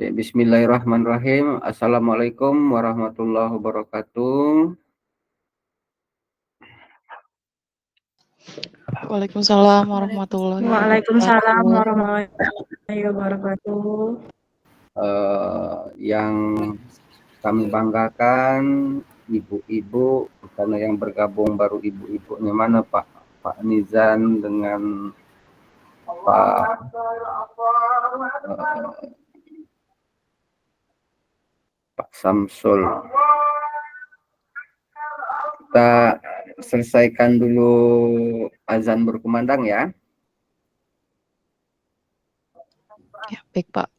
Oke, bismillahirrahmanirrahim. Assalamualaikum warahmatullahi wabarakatuh. Waalaikumsalam warahmatullahi Waalaikumsalam wabarakatuh. warahmatullahi wabarakatuh. Yang kami banggakan ibu-ibu, karena yang bergabung baru ibu-ibunya mana Pak Nizan dengan Pak Samsul. Kita selesaikan dulu azan berkumandang ya. Ya, baik Pak.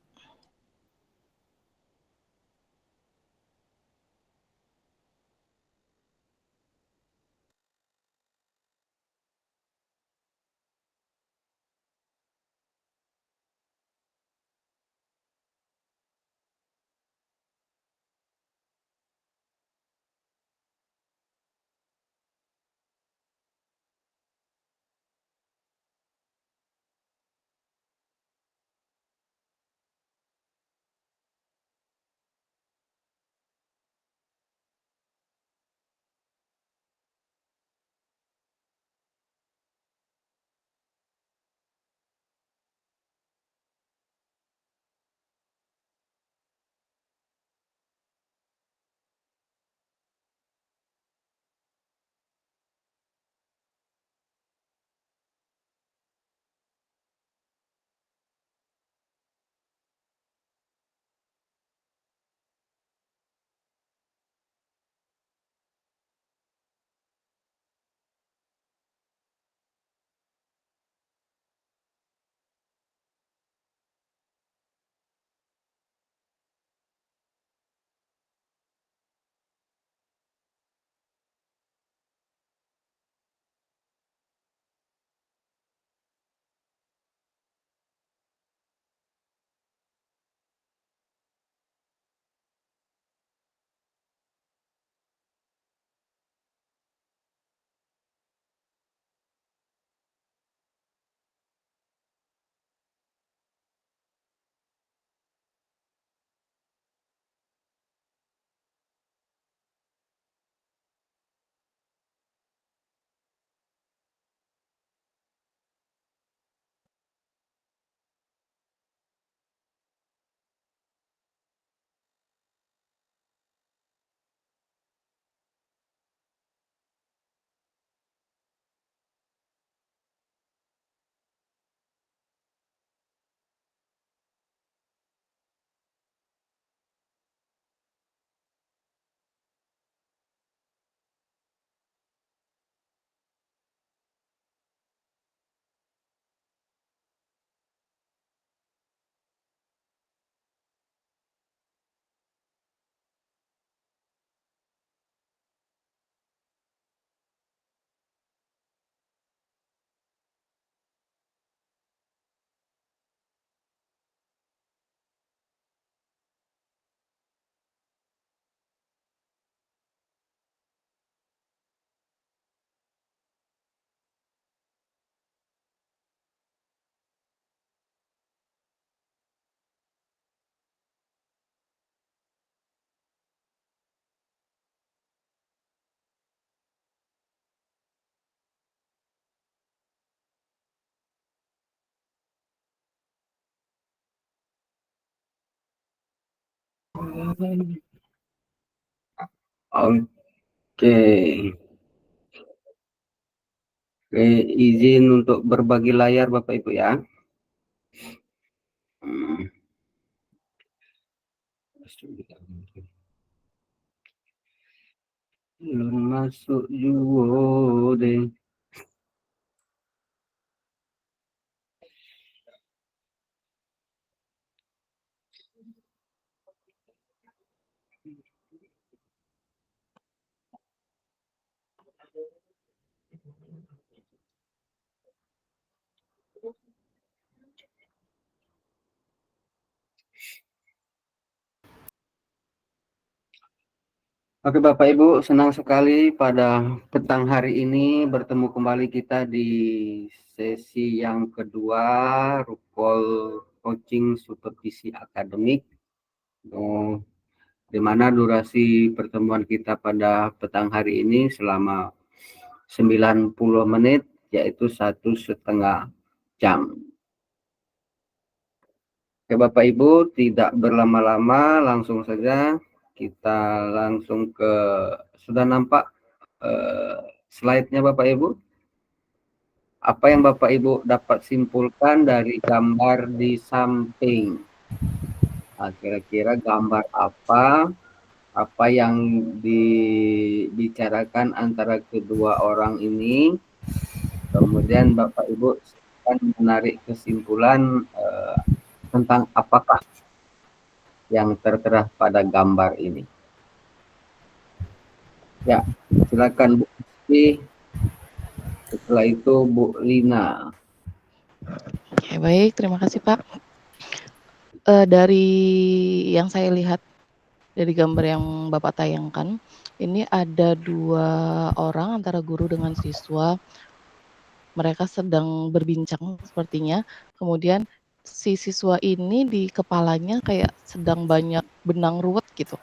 Oke. Oke, izin untuk berbagi layar Bapak Ibu ya. Belum masuk juga deh. Oke Bapak Ibu, senang sekali pada petang hari ini bertemu kembali kita di sesi yang kedua Rukol Coaching Supervisi Akademik. Oh, di mana durasi pertemuan kita pada petang hari ini selama 90 menit, yaitu 1,5 jam. Oke, Bapak Ibu, tidak berlama-lama, langsung saja kita langsung ke, sudah nampak slide-nya Bapak Ibu? Apa yang Bapak Ibu dapat simpulkan dari gambar di samping? Nah, kira-kira gambar apa yang dibicarakan antara kedua orang ini, kemudian Bapak Ibu akan menarik kesimpulan tentang apakah yang tertera pada gambar ini. Ya, silakan Bu Esti. Setelah itu Bu Lina. Oke, baik, terima kasih Pak. Dari yang saya lihat dari gambar yang Bapak tayangkan, ini ada 2 orang antara guru dengan siswa. Mereka sedang berbincang sepertinya, kemudian si siswa ini di kepalanya kayak sedang banyak benang ruwet gitu,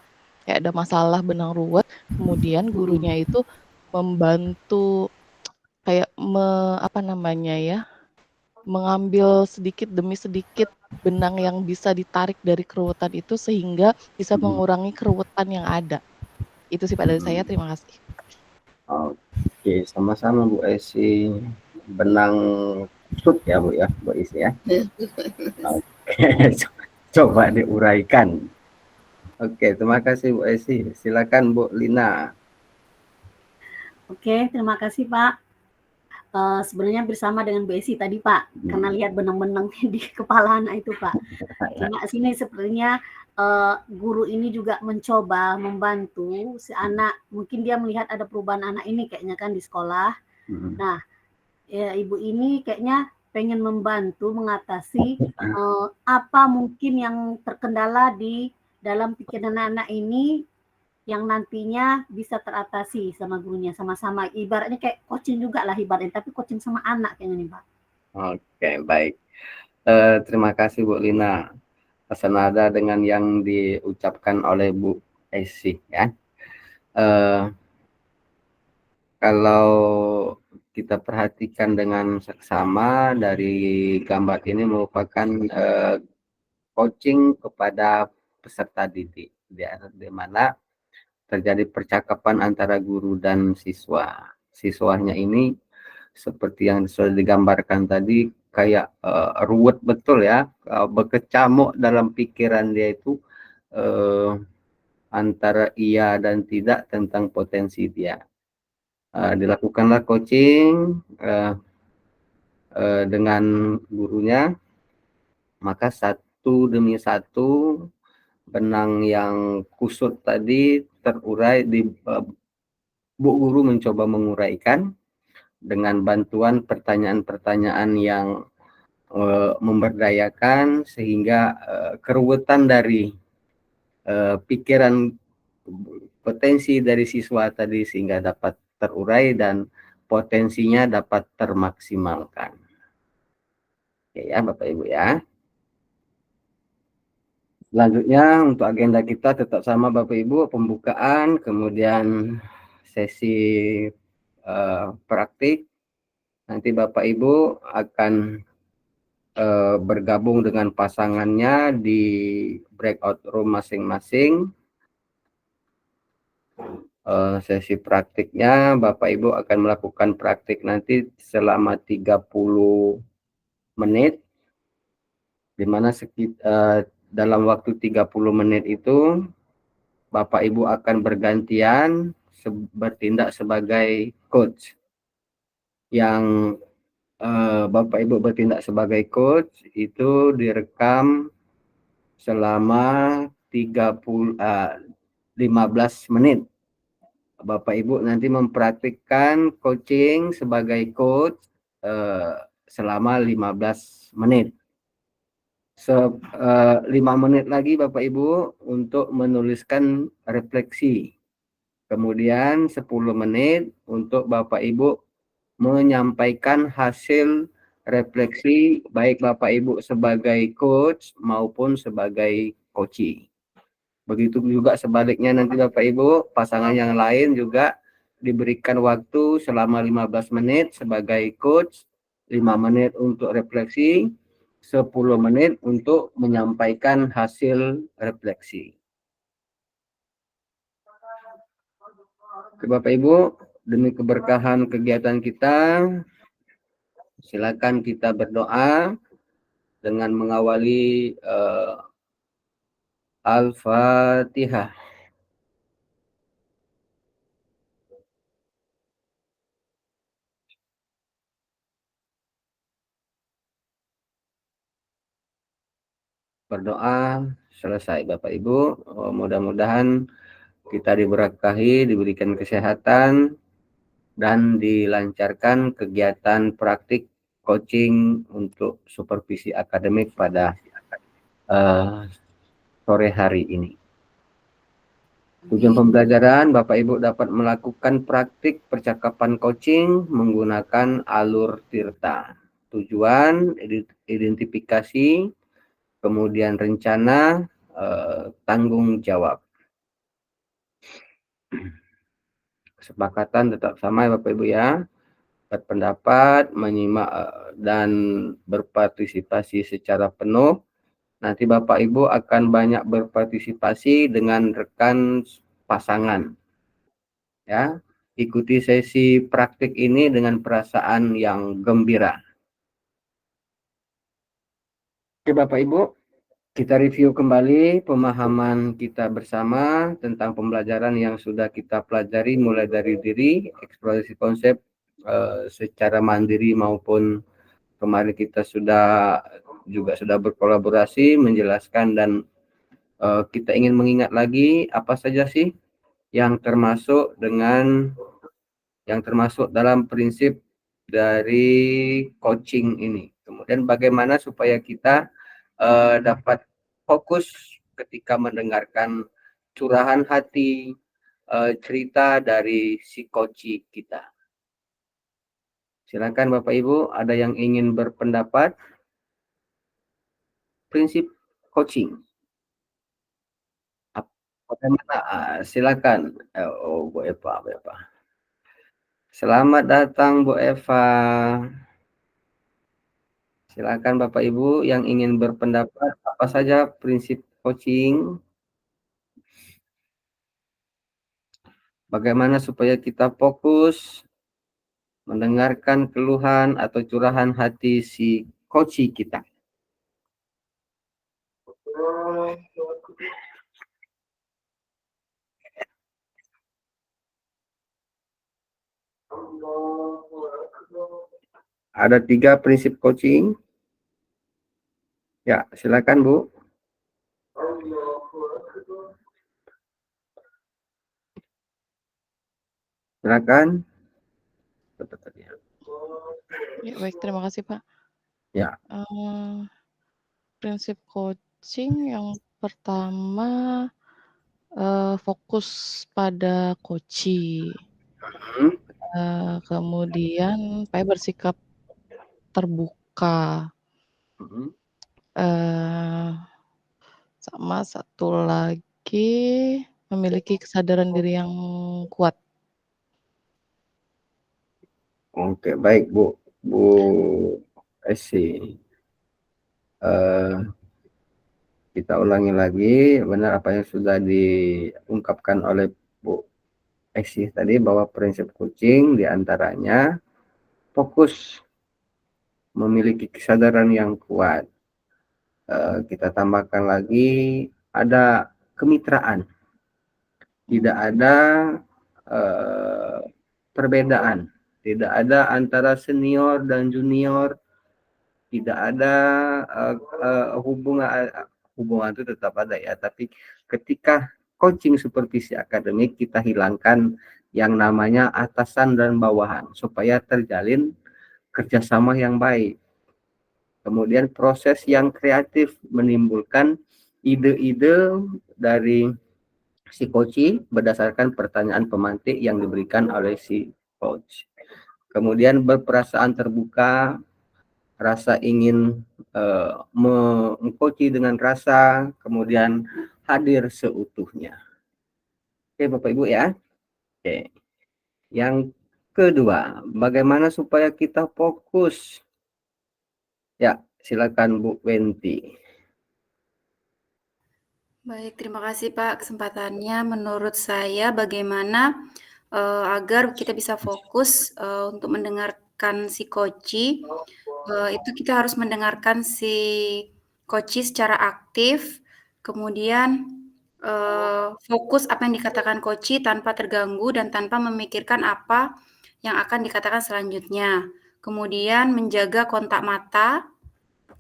kayak ada masalah benang ruwet, kemudian gurunya itu membantu kayak apa namanya ya, mengambil sedikit demi sedikit benang yang bisa ditarik dari keruwetan itu sehingga bisa mengurangi keruwetan yang ada. Itu sih Pak dari saya, terima kasih. Oke, sama-sama Bu Esi. Benang kusut ya Bu ya, Bu Esi ya. Oke, coba diuraikan. Oke, terima kasih Bu Esi. Silakan Bu Lina. Oke, terima kasih Pak. Sebenarnya bersama dengan Bu Esi tadi Pak, karena lihat benang-benang di kepala anak itu Pak. Cuma sini sepertinya guru ini juga mencoba membantu si anak, mungkin dia melihat ada perubahan anak ini kayaknya kan di sekolah. Nah, ya, ibu ini kayaknya pengen membantu mengatasi apa mungkin yang terkendala di dalam pikiran anak ini yang nantinya bisa teratasi sama gurunya, sama-sama ibaratnya kayak coaching juga lah ibaratnya, tapi coaching sama anak kayaknya nih Pak. Oke, baik. Terima kasih Bu Lina. Senada dengan yang diucapkan oleh Bu Esi ya. Kalau kita perhatikan dengan seksama, dari gambar ini merupakan coaching kepada peserta didik, di mana terjadi percakapan antara guru dan siswa. Siswanya ini seperti yang sudah digambarkan tadi, kayak ruwet betul ya, berkecamuk dalam pikiran dia itu antara iya dan tidak tentang potensi dia. Dilakukanlah coaching dengan gurunya, maka satu demi satu benang yang kusut tadi terurai. Bu guru mencoba menguraikan dengan bantuan pertanyaan-pertanyaan yang memberdayakan, sehingga keruwetan dari pikiran potensi dari siswa tadi sehingga dapat terurai dan potensinya dapat termaksimalkan. Oke ya Bapak Ibu ya. Selanjutnya untuk agenda kita tetap sama Bapak Ibu, pembukaan, kemudian sesi praktik. Nanti Bapak Ibu akan bergabung dengan pasangannya di breakout room masing-masing. Sesi praktiknya Bapak Ibu akan melakukan praktik nanti selama 30 menit, di mana dalam waktu 30 menit itu Bapak Ibu akan bergantian bertindak sebagai coach. Yang Bapak Ibu bertindak sebagai coach itu direkam selama 15 menit. Bapak Ibu nanti mempraktikkan coaching sebagai coach selama 15 menit. 5 menit lagi Bapak Ibu untuk menuliskan refleksi. Kemudian 10 menit untuk Bapak Ibu menyampaikan hasil refleksi, baik Bapak Ibu sebagai coach maupun sebagai coachee. Begitu juga sebaliknya nanti Bapak Ibu, pasangan yang lain juga diberikan waktu selama 15 menit sebagai coach, 5 menit untuk refleksi, 10 menit untuk menyampaikan hasil refleksi. Oke, Bapak Ibu, demi keberkahan kegiatan kita, silakan kita berdoa dengan mengawali Al-Fatihah. Berdoa selesai Bapak Ibu. Mudah-mudahan kita diberkahi, diberikan kesehatan, dan dilancarkan kegiatan praktik coaching untuk supervisi akademik pada sore hari ini. Tujuan pembelajaran, Bapak Ibu dapat melakukan praktik percakapan coaching menggunakan alur Tirta. Tujuan, identifikasi, kemudian rencana, tanggung jawab. Kesepakatan tetap sama ya Bapak Ibu ya. Berpendapat, menyimak dan berpartisipasi secara penuh. Nanti Bapak Ibu akan banyak berpartisipasi dengan rekan pasangan. Ya, ikuti sesi praktik ini dengan perasaan yang gembira. Oke Bapak Ibu, kita review kembali pemahaman kita bersama tentang pembelajaran yang sudah kita pelajari mulai dari diri, eksplorasi konsep secara mandiri maupun kemarin kita sudah berkolaborasi menjelaskan, dan kita ingin mengingat lagi apa saja sih yang termasuk dalam prinsip dari coaching ini. Kemudian bagaimana supaya kita dapat fokus ketika mendengarkan curahan hati, cerita dari si coach kita. Silakan Bapak Ibu, ada yang ingin berpendapat? Prinsip coaching. Bagaimana? Silakan. Bu Eva. Selamat datang Bu Eva. Silakan Bapak Ibu yang ingin berpendapat apa saja prinsip coaching. Bagaimana supaya kita fokus mendengarkan keluhan atau curahan hati si coach kita. Ada 3 prinsip coaching. Ya, silakan Bu. Silakan. Ya, baik, terima kasih Pak. Ya. Prinsip coaching yang pertama fokus pada coachee. Kemudian supaya bersikap terbuka. Sama satu lagi memiliki kesadaran diri yang kuat. Oke, baik Bu Esi. Kita ulangi lagi benar apa yang sudah diungkapkan oleh Bu Esi tadi, bahwa prinsip coaching diantaranya fokus, memiliki kesadaran yang kuat. Kita tambahkan lagi ada kemitraan, tidak ada perbedaan, tidak ada antara senior dan junior, tidak ada hubungan itu tetap ada ya, tapi ketika coaching supervisi akademik kita hilangkan yang namanya atasan dan bawahan supaya terjalin kerjasama yang baik. Kemudian proses yang kreatif menimbulkan ide-ide dari si coach berdasarkan pertanyaan pemantik yang diberikan oleh si coach. Kemudian berperasaan terbuka, rasa ingin mengcoach dengan rasa, kemudian hadir seutuhnya. Oke Bapak Ibu ya. Oke. Yang kedua, bagaimana supaya kita fokus? Ya, silakan Bu Wenti. Baik, terima kasih Pak kesempatannya. Menurut saya bagaimana agar kita bisa fokus untuk mendengarkan si koci, itu kita harus mendengarkan si koci secara aktif, kemudian fokus apa yang dikatakan koci tanpa terganggu dan tanpa memikirkan apa yang akan dikatakan selanjutnya. Kemudian menjaga kontak mata.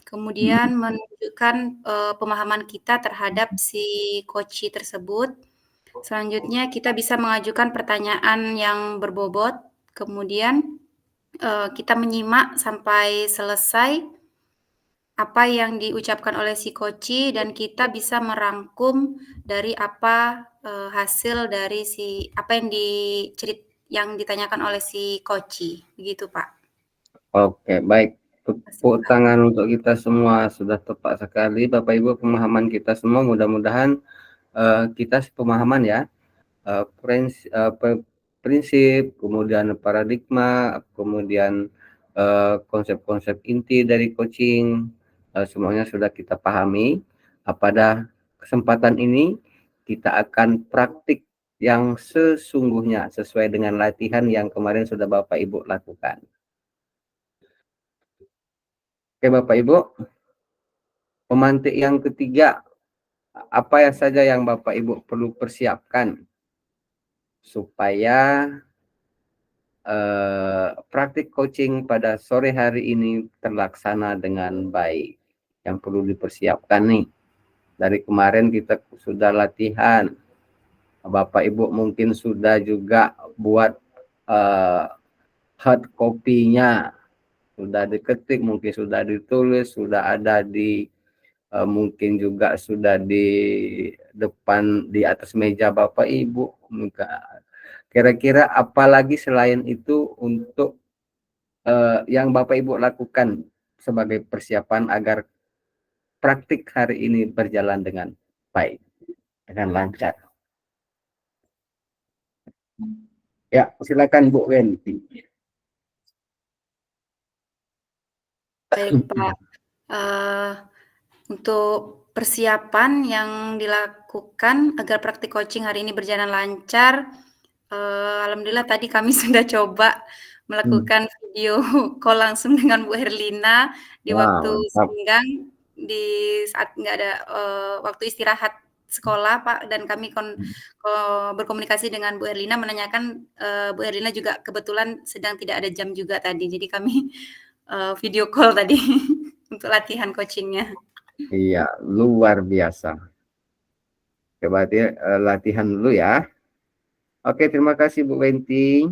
Kemudian menunjukkan pemahaman kita terhadap si koci tersebut. Selanjutnya kita bisa mengajukan pertanyaan yang berbobot, kemudian kita menyimak sampai selesai apa yang diucapkan oleh si koci dan kita bisa merangkum dari apa hasil dari apa yang ditanyakan oleh si koci. Begitu, Pak. Oke, baik. Tepuk tangan untuk kita semua, sudah tepat sekali Bapak Ibu, pemahaman kita semua mudah-mudahan kita sepemahaman ya. Prinsip, kemudian paradigma, kemudian konsep-konsep inti dari coaching, semuanya sudah kita pahami. Pada kesempatan ini kita akan praktik yang sesungguhnya sesuai dengan latihan yang kemarin sudah Bapak Ibu lakukan. Oke Bapak Ibu, pemantik yang ketiga, apa ya saja yang Bapak Ibu perlu persiapkan supaya praktik coaching pada sore hari ini terlaksana dengan baik. Yang perlu dipersiapkan nih, dari kemarin kita sudah latihan, Bapak Ibu mungkin sudah juga buat hard copy-nya, sudah diketik, mungkin sudah ditulis, sudah ada di mungkin juga sudah di depan di atas meja Bapak Ibu. Kira-kira apalagi selain itu untuk yang Bapak Ibu lakukan sebagai persiapan agar praktik hari ini berjalan dengan baik, dengan lancar. Ya, silakan Bu Wenti. Baik, Pak. Untuk persiapan yang dilakukan agar praktik coaching hari ini berjalan lancar, alhamdulillah tadi kami sudah coba melakukan video call langsung dengan Bu Herlina di waktu senggang, di saat nggak ada waktu istirahat sekolah, Pak, dan kami berkomunikasi dengan Bu Herlina menanyakan, Bu Herlina juga kebetulan sedang tidak ada jam juga tadi, jadi kami video call tadi untuk latihan coachingnya. Iya, luar biasa. Coba latihan dulu ya. Oke, terima kasih Bu Wenti.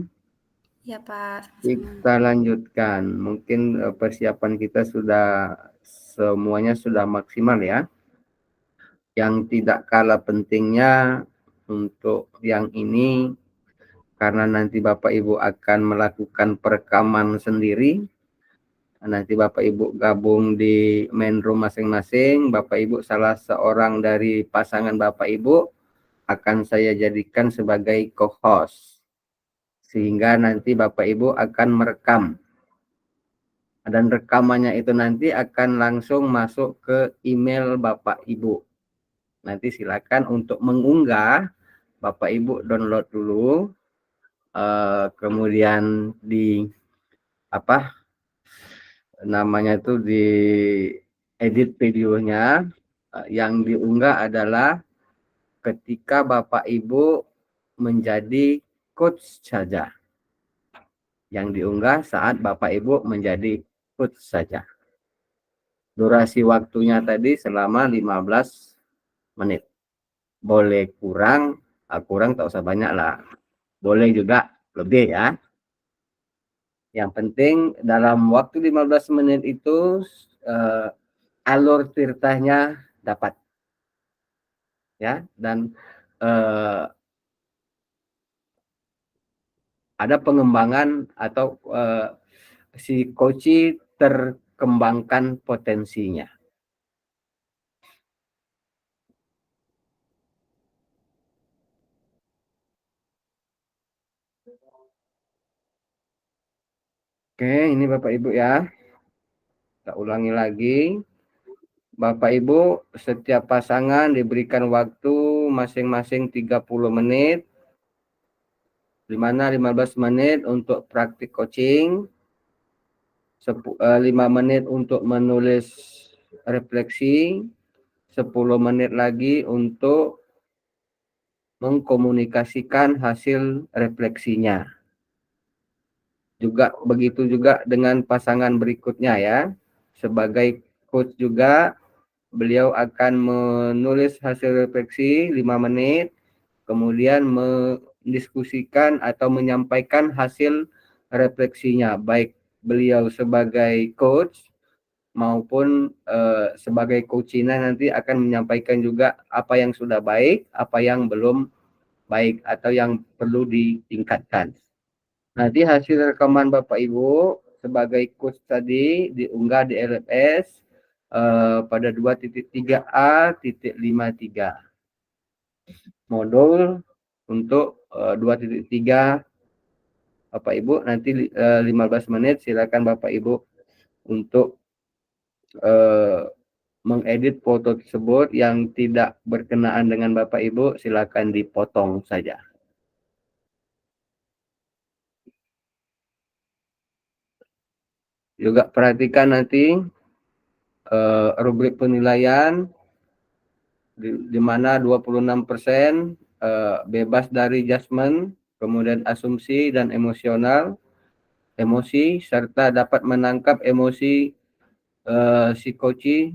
Ya Pak. Kita lanjutkan. Mungkin persiapan kita sudah semuanya sudah maksimal ya. Yang tidak kalah pentingnya untuk yang ini, karena nanti Bapak Ibu akan melakukan perekaman sendiri. Nanti Bapak Ibu gabung di main room masing-masing. Bapak Ibu salah seorang dari pasangan Bapak Ibu akan saya jadikan sebagai co-host. Sehingga nanti Bapak Ibu akan merekam. Dan rekamannya itu nanti akan langsung masuk ke email Bapak Ibu. Nanti silakan untuk mengunggah, Bapak Ibu download dulu, kemudian di apa namanya itu di edit videonya. Yang diunggah adalah ketika Bapak Ibu menjadi coach saja. Yang diunggah saat Bapak Ibu menjadi coach saja. Durasi waktunya tadi selama 15 menit. Boleh kurang tak usah banyak lah. Boleh juga lebih ya. Yang penting dalam waktu 15 menit itu alur tirtahnya dapat. Ya, dan ada pengembangan atau si coach terkembangkan potensinya. Oke, ini Bapak Ibu ya. Kita ulangi lagi. Bapak Ibu, setiap pasangan diberikan waktu masing-masing 30 menit, di mana 15 menit untuk praktik coaching, 5 menit untuk menulis refleksi, 10 menit lagi untuk mengkomunikasikan hasil refleksinya. Juga begitu juga dengan pasangan berikutnya ya. Sebagai coach juga, beliau akan menulis hasil refleksi 5 menit, kemudian mendiskusikan atau menyampaikan hasil refleksinya, baik beliau sebagai coach maupun sebagai coachina nanti akan menyampaikan juga apa yang sudah baik, apa yang belum baik atau yang perlu ditingkatkan. Nanti hasil rekaman Bapak Ibu sebagai coach tadi diunggah di LMS pada 2.3a.53 modul untuk 2.3 Bapak Ibu nanti 15 menit silakan Bapak Ibu untuk mengedit foto tersebut yang tidak berkenaan dengan Bapak Ibu silakan dipotong saja. Juga perhatikan nanti rubrik penilaian di mana 26% bebas dari judgement, kemudian asumsi dan emosi serta dapat menangkap emosi si coach,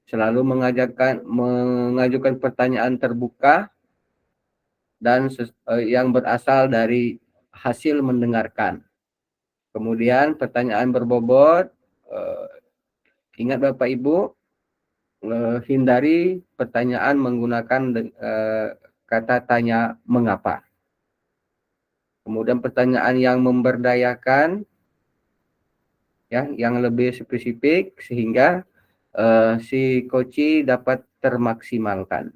selalu mengajukan pertanyaan terbuka dan yang berasal dari hasil mendengarkan. Kemudian pertanyaan berbobot, ingat Bapak Ibu, hindari pertanyaan menggunakan kata tanya mengapa. Kemudian pertanyaan yang memberdayakan, ya, yang lebih spesifik sehingga si coach dapat termaksimalkan.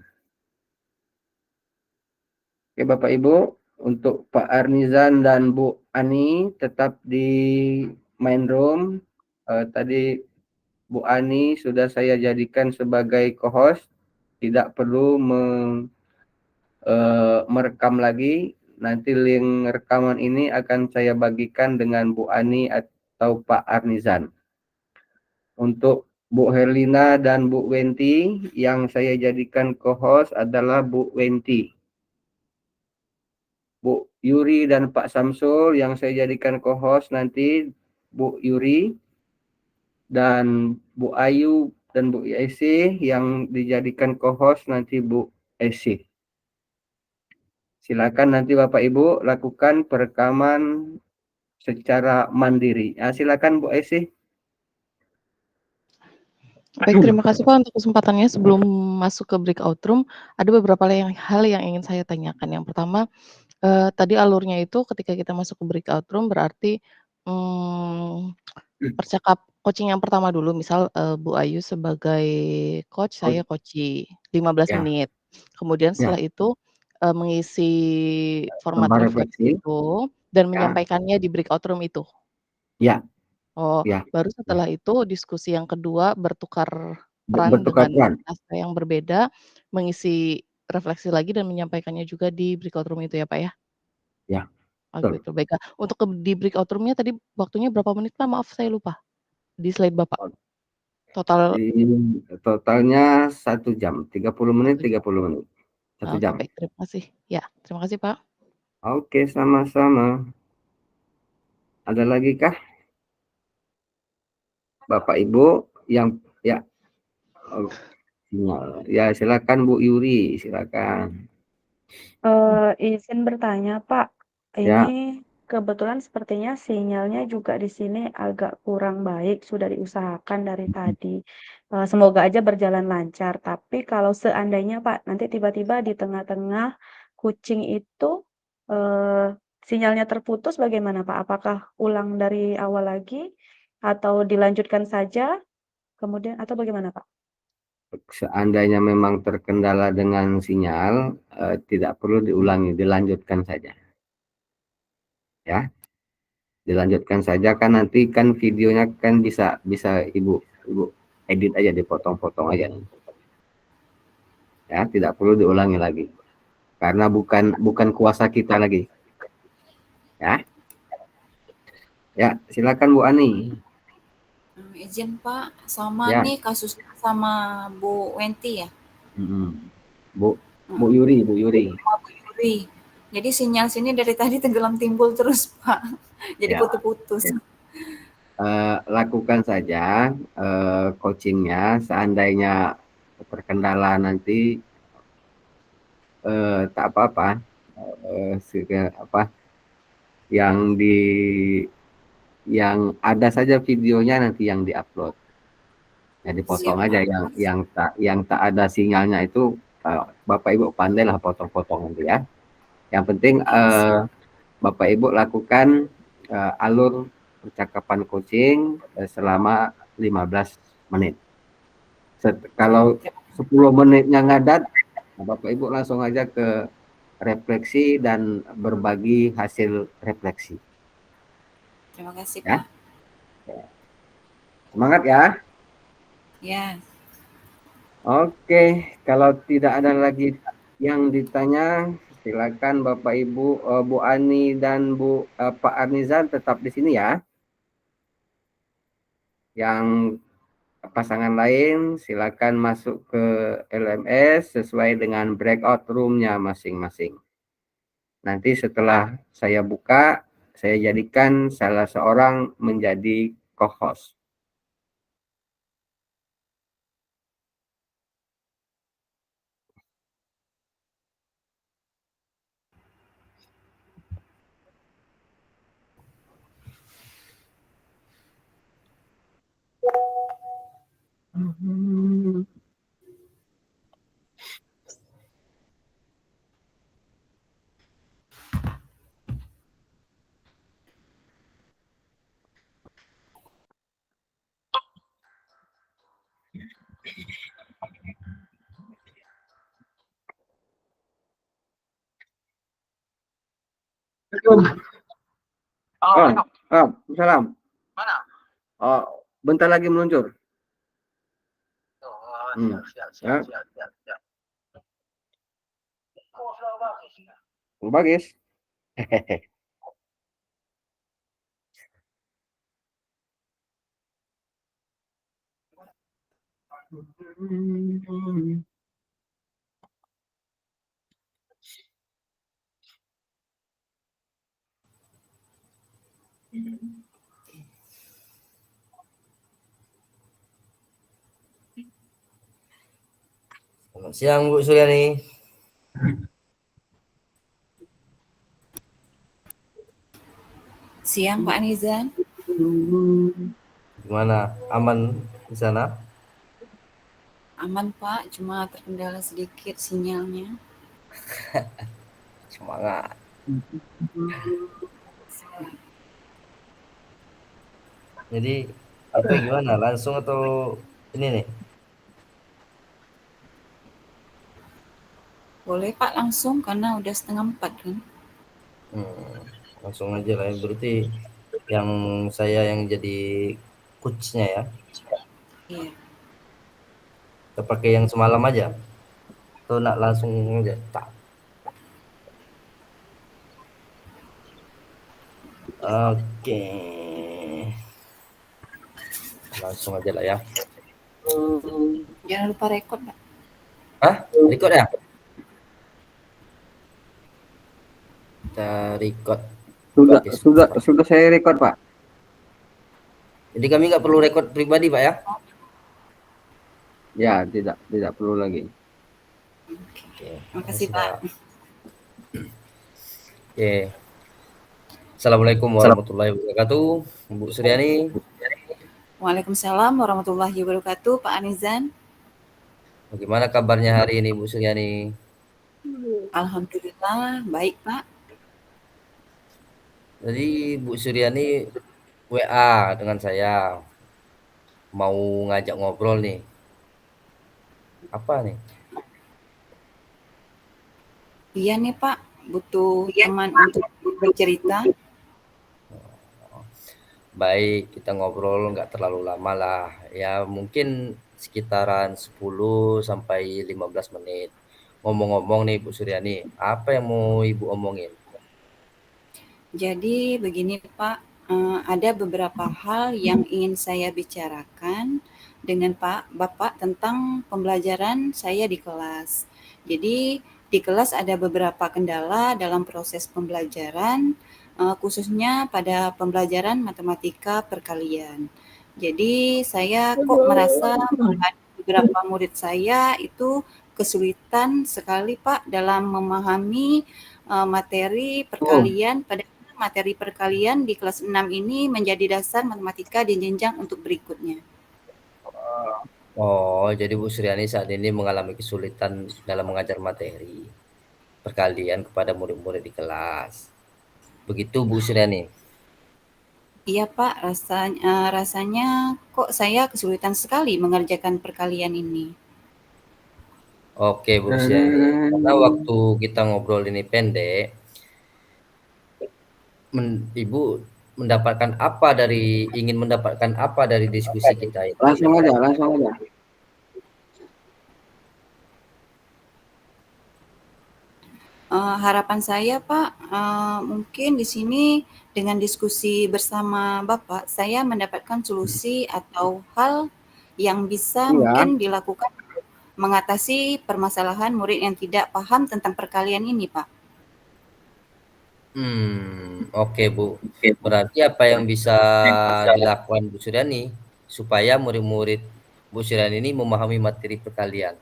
Oke Bapak Ibu, untuk Pak Arnizan dan Bu Ani tetap di main room. Tadi Bu Ani sudah saya jadikan sebagai co-host, tidak perlu merekam lagi. Nanti link rekaman ini akan saya bagikan dengan Bu Ani atau Pak Arnizan. Untuk Bu Herlina dan Bu Wenti, yang saya jadikan co-host adalah Bu Wenti. Bu Yuri dan Pak Samsul yang saya jadikan co-host nanti Bu Yuri, dan Bu Ayu dan Bu Esi yang dijadikan co-host nanti Bu Esi. Silakan nanti Bapak Ibu lakukan perekaman secara mandiri. Nah, silakan Bu Esi. Baik, terima kasih Pak untuk kesempatannya. Sebelum masuk ke breakout room, ada beberapa hal yang ingin saya tanyakan. Yang pertama, tadi alurnya itu ketika kita masuk ke breakout room berarti coaching yang pertama dulu, misal Bu Ayu sebagai coach, saya coachee 15 Ya. menit. Kemudian setelah itu mengisi format Gambar refleksi refleksi. itu dan Ya. menyampaikannya di breakout room itu. Ya. Oh, Ya. baru setelah itu diskusi yang kedua bertukar peran Bertukar dengan peran. task yang berbeda, mengisi refleksi lagi dan menyampaikannya juga di breakout room itu ya, Pak, ya? Ya, Oh betul. gitu, baik, Kak. Untuk di breakout room-nya tadi waktunya berapa menit, Pak? Maaf saya lupa, di slide Bapak. Total Totalnya 1 jam, 30 menit, 1 jam. 30 menit. 1 Oke, jam. baik, terima kasih. Ya, terima kasih, Pak. Oke, sama-sama. Ada lagi kah? Bapak Ibu yang ya. Ya, silakan Bu Yuri, silakan. Izin bertanya, Pak. Ya. Ini kebetulan sepertinya sinyalnya juga di sini agak kurang baik, sudah diusahakan dari tadi. Semoga aja berjalan lancar. Tapi kalau seandainya, Pak, nanti tiba-tiba di tengah-tengah kucing itu sinyalnya terputus bagaimana, Pak? Apakah ulang dari awal lagi atau dilanjutkan saja? Kemudian atau bagaimana, Pak? Seandainya memang terkendala dengan sinyal, tidak perlu diulangi, dilanjutkan saja. Ya. Dilanjutkan saja kan, nanti kan videonya kan bisa ibu edit aja, dipotong-potong aja ya, tidak perlu diulangi lagi karena bukan kuasa kita lagi ya. Ya, silakan Bu Ani. Izin Pak, sama Ya. nih kasusnya sama Bu Wenti ya. Bu Yuri. Bu Yuri. Jadi sinyal sini dari tadi tenggelam timbul terus Pak. Jadi Ya. putus-putus. Lakukan saja coachingnya. Seandainya terkendala nanti tak apa-apa, yang ada saja videonya nanti yang diupload. Ya dipotong Siap, aja Pak. yang tak ada sinyalnya itu, Bapak Ibu pandailah potong-potong nanti ya. Yang penting Bapak Ibu lakukan alur percakapan coaching selama 15 menit. Kalau 10 menitnya ngadat, Bapak Ibu langsung aja ke refleksi dan berbagi hasil refleksi. Terima kasih Ya. Pak. Semangat ya. Ya. Oke, kalau tidak ada lagi yang ditanya, silakan Bapak Ibu, Bu Ani dan Pak Arnizan tetap di sini ya. Yang pasangan lain silakan masuk ke LMS sesuai dengan breakout room-nya masing-masing. Nanti setelah saya buka, saya jadikan salah seorang menjadi co-host. Salam. Mana? Bentar lagi meluncur. Siap. Bagus. Selamat siang Bu Suryani. Siang Pak Nizan. Gimana? Aman di sana? Aman Pak, cuma terkendala sedikit sinyalnya. Semangat. Jadi itu gimana? Langsung atau ini nih? Boleh Pak langsung karena udah 3:30 kan. Langsung aja lah. Berarti yang saya yang jadi coachnya ya? Iya. Kita pakai yang semalam aja? Atau nak langsung aja? Tak. Oke. Langsung aja lah ya. Jangan lupa record Pak. Hah? Record ya? Kita record. Sudah saya record Pak. Jadi kami nggak perlu record pribadi Pak ya? Ya, tidak perlu lagi. Oke. Makasih Pak. Oke. Assalamualaikum warahmatullahi wabarakatuh, Bu Suryani. Waalaikumsalam warahmatullahi wabarakatuh, Pak Anizan. Bagaimana kabarnya hari ini Bu Suryani? Alhamdulillah baik Pak. Jadi Bu Suryani WA dengan saya, mau ngajak ngobrol nih. Apa nih? Iya nih Pak, butuh teman untuk bercerita. Baik, kita ngobrol nggak terlalu lama lah. Ya mungkin sekitaran 10 sampai 15 menit. Ngomong-ngomong nih Bu Suryani, apa yang mau Ibu omongin? Jadi begini Pak, ada beberapa hal yang ingin saya bicarakan dengan Bapak tentang pembelajaran saya di kelas. Jadi di kelas ada beberapa kendala dalam proses pembelajaran, khususnya pada pembelajaran matematika perkalian. Jadi saya kok merasa ada beberapa murid saya itu kesulitan sekali Pak dalam memahami materi perkalian pada materi perkalian di kelas 6 ini menjadi dasar matematika di jenjang untuk berikutnya. Oh, jadi Bu Suryani saat ini mengalami kesulitan dalam mengajar materi perkalian kepada murid-murid di kelas. Begitu Bu Suryani? Iya Pak, rasanya kok saya kesulitan sekali mengerjakan perkalian ini. Oke Bu Suryani, karena waktu kita ngobrol ini pendek, Ibu ingin mendapatkan apa dari diskusi kita ini? Langsung aja. Harapan saya Pak, mungkin di sini dengan diskusi bersama Bapak, saya mendapatkan solusi atau hal yang bisa mungkin dilakukan mengatasi permasalahan murid yang tidak paham tentang perkalian ini, Pak. Oke Bu. Berarti apa yang bisa dilakukan Bu Suryani supaya murid-murid Bu Suryani ini memahami materi perkalian?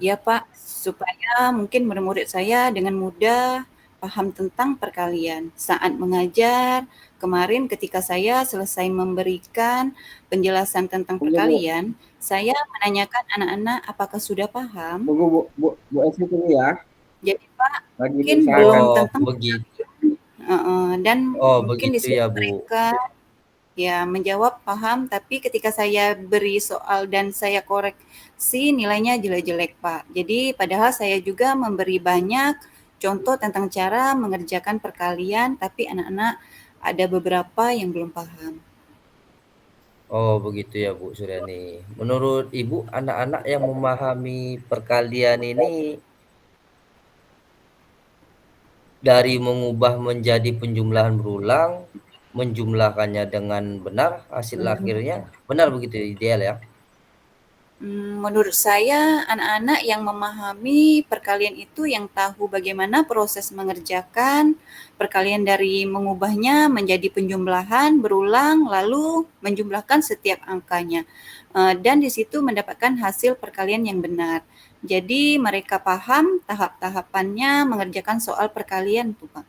Ya Pak, supaya mungkin murid-murid saya dengan mudah paham tentang perkalian. Saat mengajar, kemarin ketika saya selesai memberikan penjelasan tentang perkalian, saya menanyakan anak-anak apakah sudah paham. Bu Esi dulu ya. Jadi Pak, Lagi mungkin diusahakan. belum tentang begitu. dan mungkin di Begitu sini ya Bu. mereka ya menjawab paham, tapi ketika saya beri soal dan saya koreksi nilainya jelek-jelek Pak. Jadi padahal saya juga memberi banyak contoh tentang cara mengerjakan perkalian, tapi anak-anak ada beberapa yang belum paham. Oh begitu ya Bu Suryani. Menurut Ibu, anak-anak yang memahami perkalian ini dari mengubah menjadi penjumlahan berulang, menjumlahkannya dengan benar, hasil akhirnya benar begitu ideal ya? Menurut saya anak-anak yang memahami perkalian itu yang tahu bagaimana proses mengerjakan perkalian dari mengubahnya menjadi penjumlahan berulang lalu menjumlahkan setiap angkanya dan di situ mendapatkan hasil perkalian yang benar. Jadi mereka paham tahap-tahapannya mengerjakan soal perkalian tuh Pak.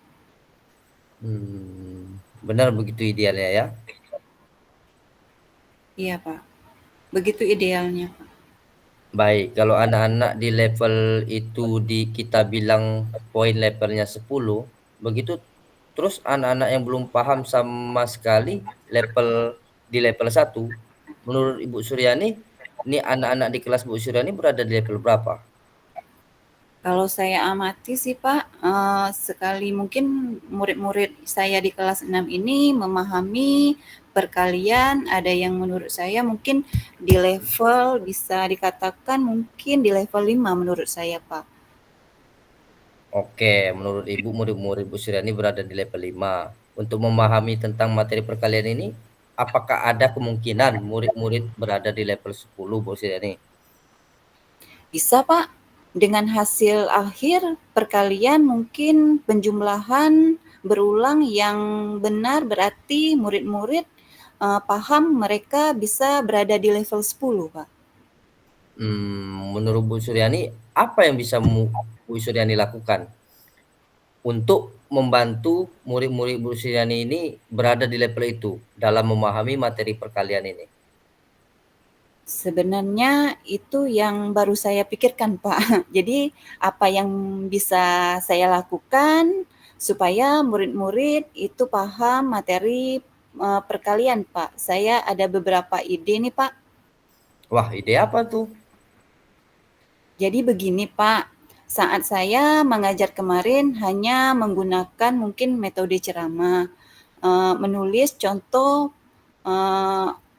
Benar begitu idealnya ya? Iya Pak, begitu idealnya Pak. Baik, kalau anak-anak di level itu kita bilang poin levelnya 10, begitu terus anak-anak yang belum paham sama sekali di level 1, menurut Ibu Suryani, ini anak-anak di kelas Bu Suryani berada di level berapa? Kalau saya amati sih Pak, sekali mungkin murid-murid saya di kelas 6 ini memahami perkalian, ada yang menurut saya mungkin di level bisa dikatakan mungkin di level 5 menurut saya Pak. Oke, menurut Ibu murid-murid Bu Suryani berada di level 5. Untuk memahami tentang materi perkalian ini, apakah ada kemungkinan murid-murid berada di level 10 Bu Suryani? Bisa Pak, dengan hasil akhir perkalian mungkin penjumlahan berulang yang benar berarti murid-murid paham mereka bisa berada di level 10 Pak. Menurut Bu Suryani, apa yang bisa Bu Suryani lakukan untuk membantu murid-murid Bu Suryani ini berada di level itu dalam memahami materi perkalian ini? Sebenarnya itu yang baru saya pikirkan Pak. Jadi apa yang bisa saya lakukan supaya murid-murid itu paham materi perkalian Pak. Saya ada beberapa ide nih Pak. Wah, ide apa tuh? Jadi begini Pak, saat saya mengajar kemarin hanya menggunakan mungkin metode ceramah. menulis contoh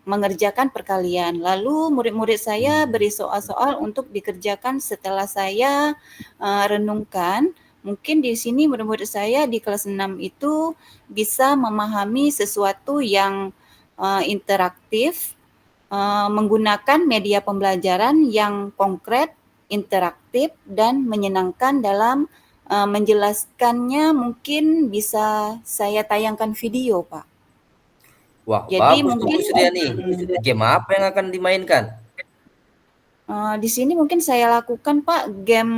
mengerjakan perkalian. Lalu murid-murid saya beri soal-soal untuk dikerjakan setelah saya renungkan. Mungkin di sini murid-murid saya di kelas 6 itu bisa memahami sesuatu yang interaktif, menggunakan media pembelajaran yang konkret, interaktif, dan menyenangkan dalam menjelaskannya. Mungkin bisa saya tayangkan video, Pak. Wah, Jadi bagus tuh Bu mungkin Suryani. Game apa yang akan dimainkan? di sini mungkin saya lakukan, Pak, game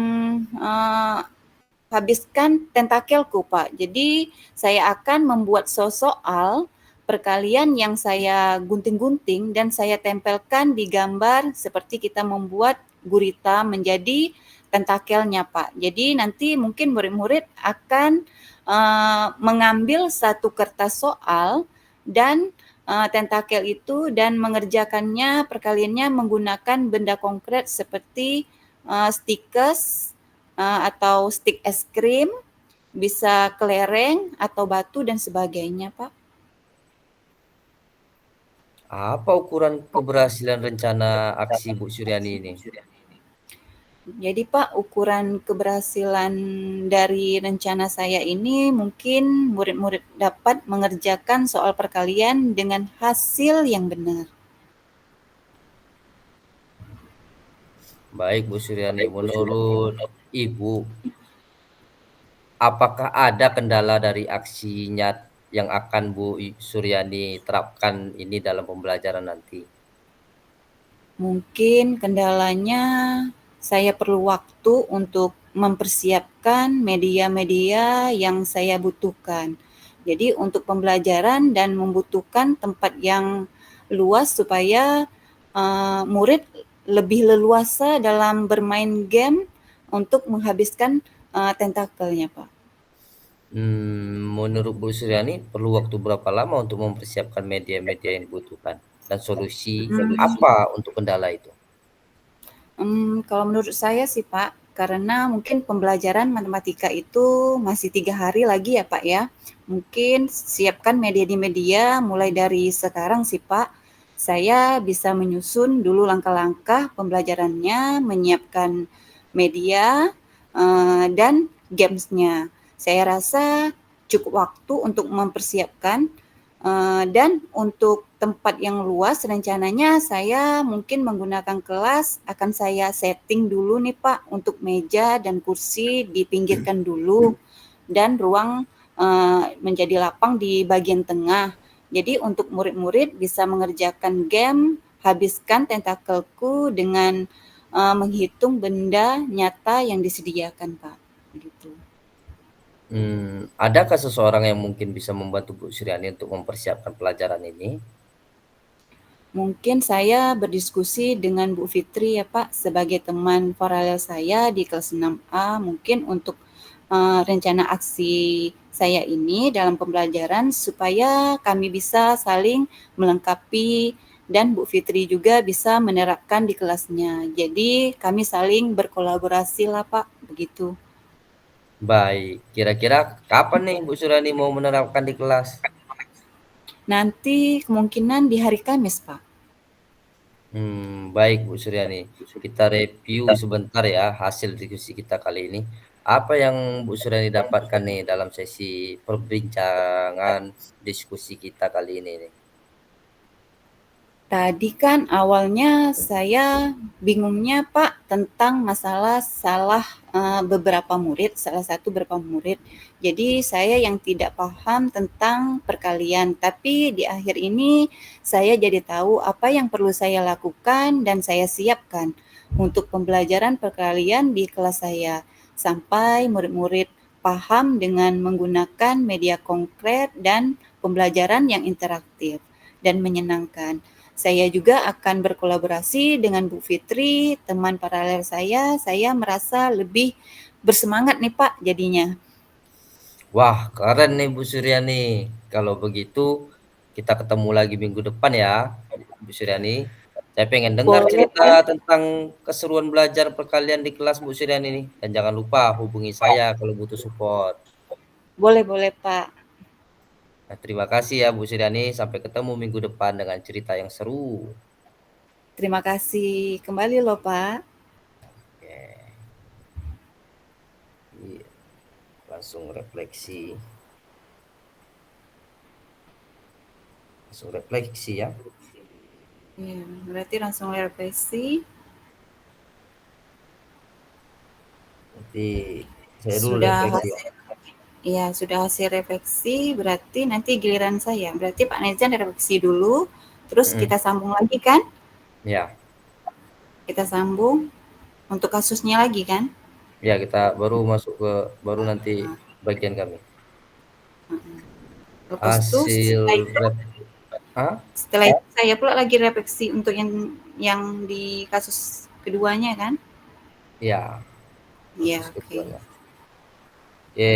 habiskan tentakelku, Pak. Jadi saya akan membuat soal perkalian yang saya gunting-gunting dan saya tempelkan di gambar seperti kita membuat gurita menjadi tentakelnya, Pak. Jadi nanti mungkin murid-murid akan mengambil satu kertas soal dan tentakel itu dan mengerjakannya perkaliannya menggunakan benda konkret seperti stickers atau stik es krim, bisa kelereng atau batu dan sebagainya, Pak. Apa ukuran keberhasilan rencana aksi Bu Suryani ini? Jadi Pak, ukuran keberhasilan dari rencana saya ini mungkin murid-murid dapat mengerjakan soal perkalian dengan hasil yang benar. Baik Bu Suryani, menurut Ibu, apakah ada kendala dari aksinya yang akan Bu Suryani terapkan ini dalam pembelajaran nanti? Mungkin kendalanya saya perlu waktu untuk mempersiapkan media-media yang saya butuhkan. Jadi untuk pembelajaran dan membutuhkan tempat yang luas supaya murid lebih leluasa dalam bermain game untuk menghabiskan tentakelnya, Pak. Menurut Bu Suryani perlu waktu berapa lama untuk mempersiapkan media-media yang dibutuhkan? Dan solusi apa untuk kendala itu? Kalau menurut saya sih Pak, karena mungkin pembelajaran matematika itu masih 3 hari lagi ya Pak ya. Mungkin siapkan media mulai dari sekarang sih Pak. Saya bisa menyusun dulu langkah-langkah pembelajarannya, menyiapkan media dan games-nya. Saya rasa cukup waktu untuk mempersiapkan dan untuk tempat yang luas rencananya saya mungkin menggunakan kelas akan saya setting dulu nih Pak untuk meja dan kursi dipinggirkan dulu dan ruang menjadi lapang di bagian tengah. Jadi untuk murid-murid bisa mengerjakan game, habiskan tentakelku dengan menghitung benda nyata yang disediakan Pak. Begitu. Adakah seseorang yang mungkin bisa membantu Bu Suryani untuk mempersiapkan pelajaran ini? Mungkin saya berdiskusi dengan Bu Fitri ya Pak, sebagai teman paralel saya di kelas 6A, mungkin untuk rencana aksi saya ini dalam pembelajaran supaya kami bisa saling melengkapi dan Bu Fitri juga bisa menerapkan di kelasnya. Jadi kami saling berkolaborasi lah Pak, begitu. Baik, kira-kira kapan nih Bu Suryani mau menerapkan di kelas? Nanti kemungkinan di hari Kamis Pak. Baik Bu Suryani, kita review sebentar ya hasil diskusi kita kali ini. Apa yang Bu Suryani dapatkan nih dalam sesi perbincangan diskusi kita kali ini nih? Tadi kan awalnya saya bingungnya Pak tentang masalah salah satu beberapa murid. Jadi saya yang tidak paham tentang perkalian, tapi di akhir ini saya jadi tahu apa yang perlu saya lakukan dan saya siapkan untuk pembelajaran perkalian di kelas saya sampai murid-murid paham dengan menggunakan media konkret dan pembelajaran yang interaktif dan menyenangkan. Saya juga akan berkolaborasi dengan Bu Fitri, teman paralel saya merasa lebih bersemangat nih Pak jadinya. Wah, keren nih Bu Suryani. Kalau begitu kita ketemu lagi minggu depan ya, Bu Suryani. Saya pengen dengar Boleh cerita Pak, tentang keseruan belajar perkalian di kelas Bu Suryani nih. Dan jangan lupa hubungi saya kalau butuh support. boleh Pak. Nah, terima kasih ya Bu Suryani, sampai ketemu minggu depan dengan cerita yang seru. Terima kasih kembali loh Pak. Oke. Iya, langsung refleksi. Langsung refleksi ya. Iya, berarti langsung refleksi. Nanti saya dulu Sudah refleksi ya. Iya, sudah hasil refleksi, berarti nanti giliran saya. Berarti Pak Nezan refleksi dulu, terus Mm-mm. kita sambung lagi kan? Ya, Kita sambung untuk kasusnya lagi kan? ya kita baru masuk ke baru nanti bagian kami. Lepas itu Hasil Hah? setelah itu saya pula lagi refleksi untuk yang di kasus keduanya kan? Ya, Iya, kasus oke. keduanya. Oke.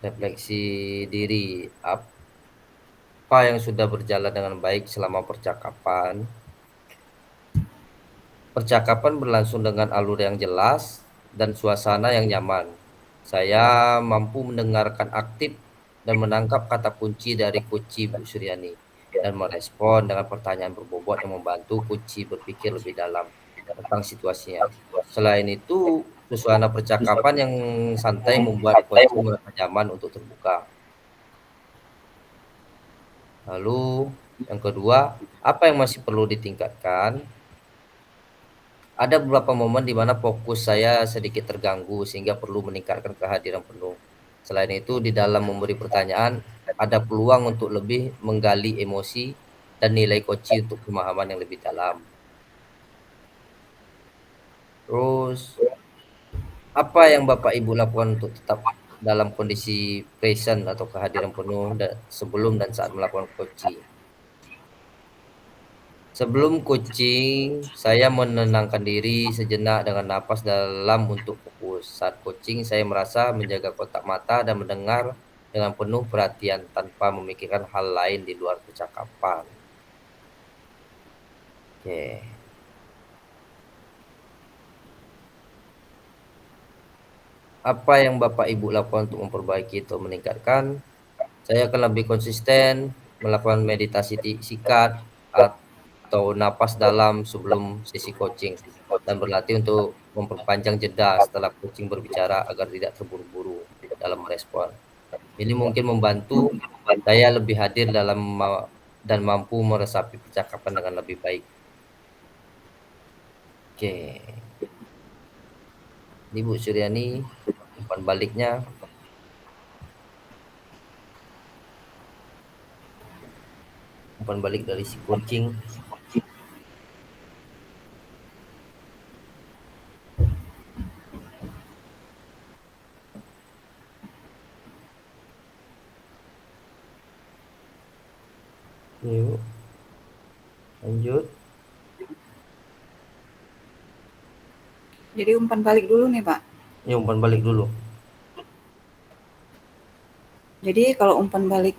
Refleksi diri. Apa yang sudah berjalan dengan baik selama percakapan? Percakapan berlangsung dengan alur yang jelas dan suasana yang nyaman. Saya mampu mendengarkan aktif dan menangkap kata kunci dari Koci Bu Suryani dan merespon dengan pertanyaan berbobot yang membantu Koci berpikir lebih dalam tentang situasinya. Selain itu, suasana percakapan yang santai membuat Koci merasa nyaman untuk terbuka. Lalu yang kedua, apa yang masih perlu ditingkatkan? Ada beberapa momen di mana fokus saya sedikit terganggu sehingga perlu meningkatkan kehadiran penuh. Selain itu, di dalam memberi pertanyaan, ada peluang untuk lebih menggali emosi dan nilai Koci untuk pemahaman yang lebih dalam. Terus, apa yang Bapak Ibu lakukan untuk tetap dalam kondisi present atau kehadiran penuh sebelum dan saat melakukan Koci? Sebelum coaching, saya menenangkan diri sejenak dengan napas dalam untuk fokus. Saat coaching, saya merasa menjaga kontak mata dan mendengar dengan penuh perhatian tanpa memikirkan hal lain di luar percakapan. Oke. Apa yang Bapak Ibu lakukan untuk memperbaiki atau meningkatkan? Saya akan lebih konsisten melakukan meditasi singkat atau napas dalam sebelum sesi coaching dan berlatih untuk memperpanjang jeda setelah coaching berbicara agar tidak terburu-buru dalam merespon. Ini mungkin membantu saya lebih hadir dan mampu meresapi percakapan dengan lebih baik. Oke. Ini Bu Suryani, umpan baliknya. Umpan balik dari si coaching. Yuk, lanjut. Jadi umpan balik dulu nih Pak. Ini umpan balik dulu. Jadi kalau umpan balik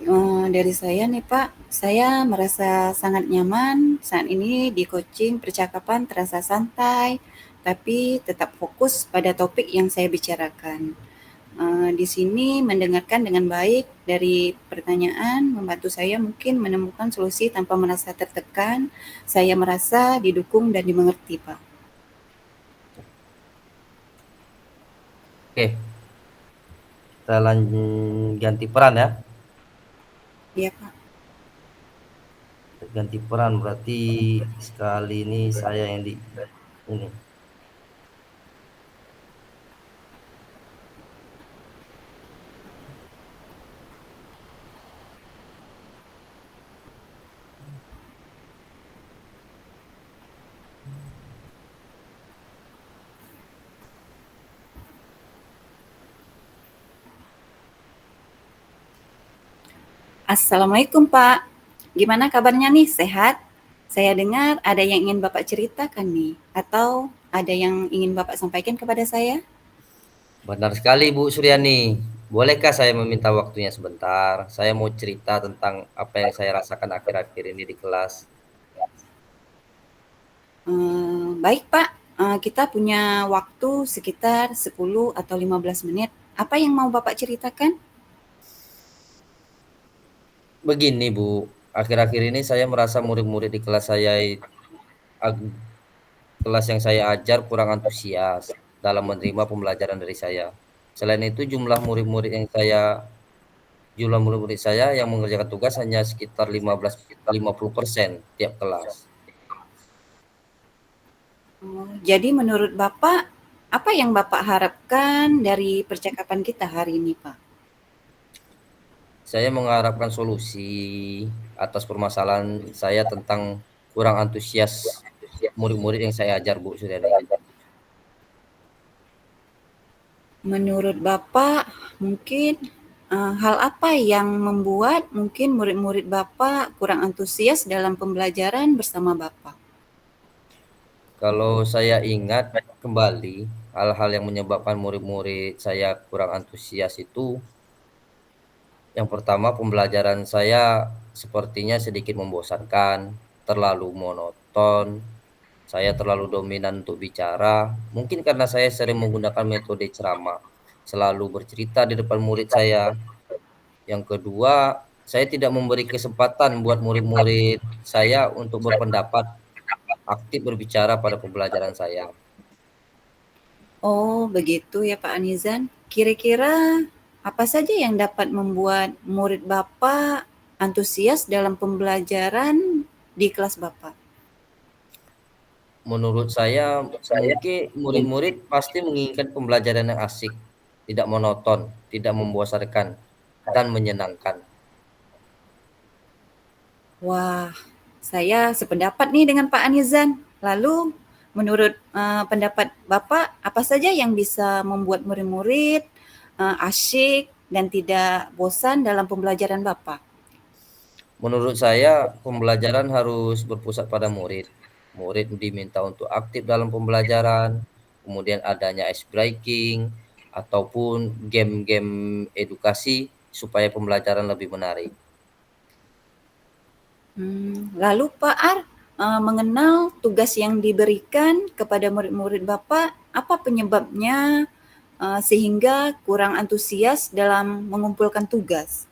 dari saya nih Pak, saya merasa sangat nyaman saat ini di coaching, percakapan terasa santai, tapi tetap fokus pada topik yang saya bicarakan. Di sini mendengarkan dengan baik dari pertanyaan membantu saya mungkin menemukan solusi tanpa merasa tertekan. Saya merasa didukung dan dimengerti Pak. Oke. Kita ganti peran ya. Iya Pak. Ganti peran berarti sekali ini saya yang ini. Assalamualaikum Pak. Gimana kabarnya nih? Sehat? Saya dengar ada yang ingin Bapak ceritakan nih, atau ada yang ingin Bapak sampaikan kepada saya? Benar sekali Bu Suryani. Bolehkah saya meminta waktunya sebentar? Saya mau cerita tentang apa yang saya rasakan akhir-akhir ini di kelas. Baik Pak, kita punya waktu sekitar 10 atau 15 menit. Apa yang mau Bapak ceritakan? Begini Bu, akhir-akhir ini saya merasa murid-murid di kelas kelas yang saya ajar kurang antusias dalam menerima pembelajaran dari saya. Selain itu jumlah murid-murid saya yang mengerjakan tugas hanya sekitar 50% tiap kelas. Jadi menurut Bapak, apa yang Bapak harapkan dari percakapan kita hari ini, Pak? Saya mengharapkan solusi atas permasalahan saya tentang kurang antusias murid-murid yang saya ajar, Bu Suryani. Menurut Bapak, mungkin hal apa yang membuat mungkin murid-murid Bapak kurang antusias dalam pembelajaran bersama Bapak? Kalau saya ingat kembali, hal-hal yang menyebabkan murid-murid saya kurang antusias itu, yang pertama pembelajaran saya sepertinya sedikit membosankan, terlalu monoton, saya terlalu dominan untuk bicara, mungkin karena saya sering menggunakan metode ceramah, selalu bercerita di depan murid saya. Yang kedua, saya tidak memberi kesempatan buat murid-murid saya untuk berpendapat, aktif berbicara pada pembelajaran saya. Oh, begitu ya Pak Anizan. Kira-kira apa saja yang dapat membuat murid Bapak antusias dalam pembelajaran di kelas Bapak? Menurut saya, mungkin murid-murid pasti menginginkan pembelajaran yang asik, tidak monoton, tidak membosankan, dan menyenangkan. Wah, saya sependapat nih dengan Pak Anizan. Lalu, menurut pendapat Bapak, apa saja yang bisa membuat murid-murid asyik dan tidak bosan dalam pembelajaran Bapak? Menurut saya, pembelajaran harus berpusat pada murid. Murid diminta untuk aktif dalam pembelajaran, kemudian adanya ice breaking, ataupun game-game edukasi supaya pembelajaran lebih menarik. Lalu Pak Ar, mengenal tugas yang diberikan kepada murid-murid Bapak, apa penyebabnya sehingga kurang antusias dalam mengumpulkan tugas?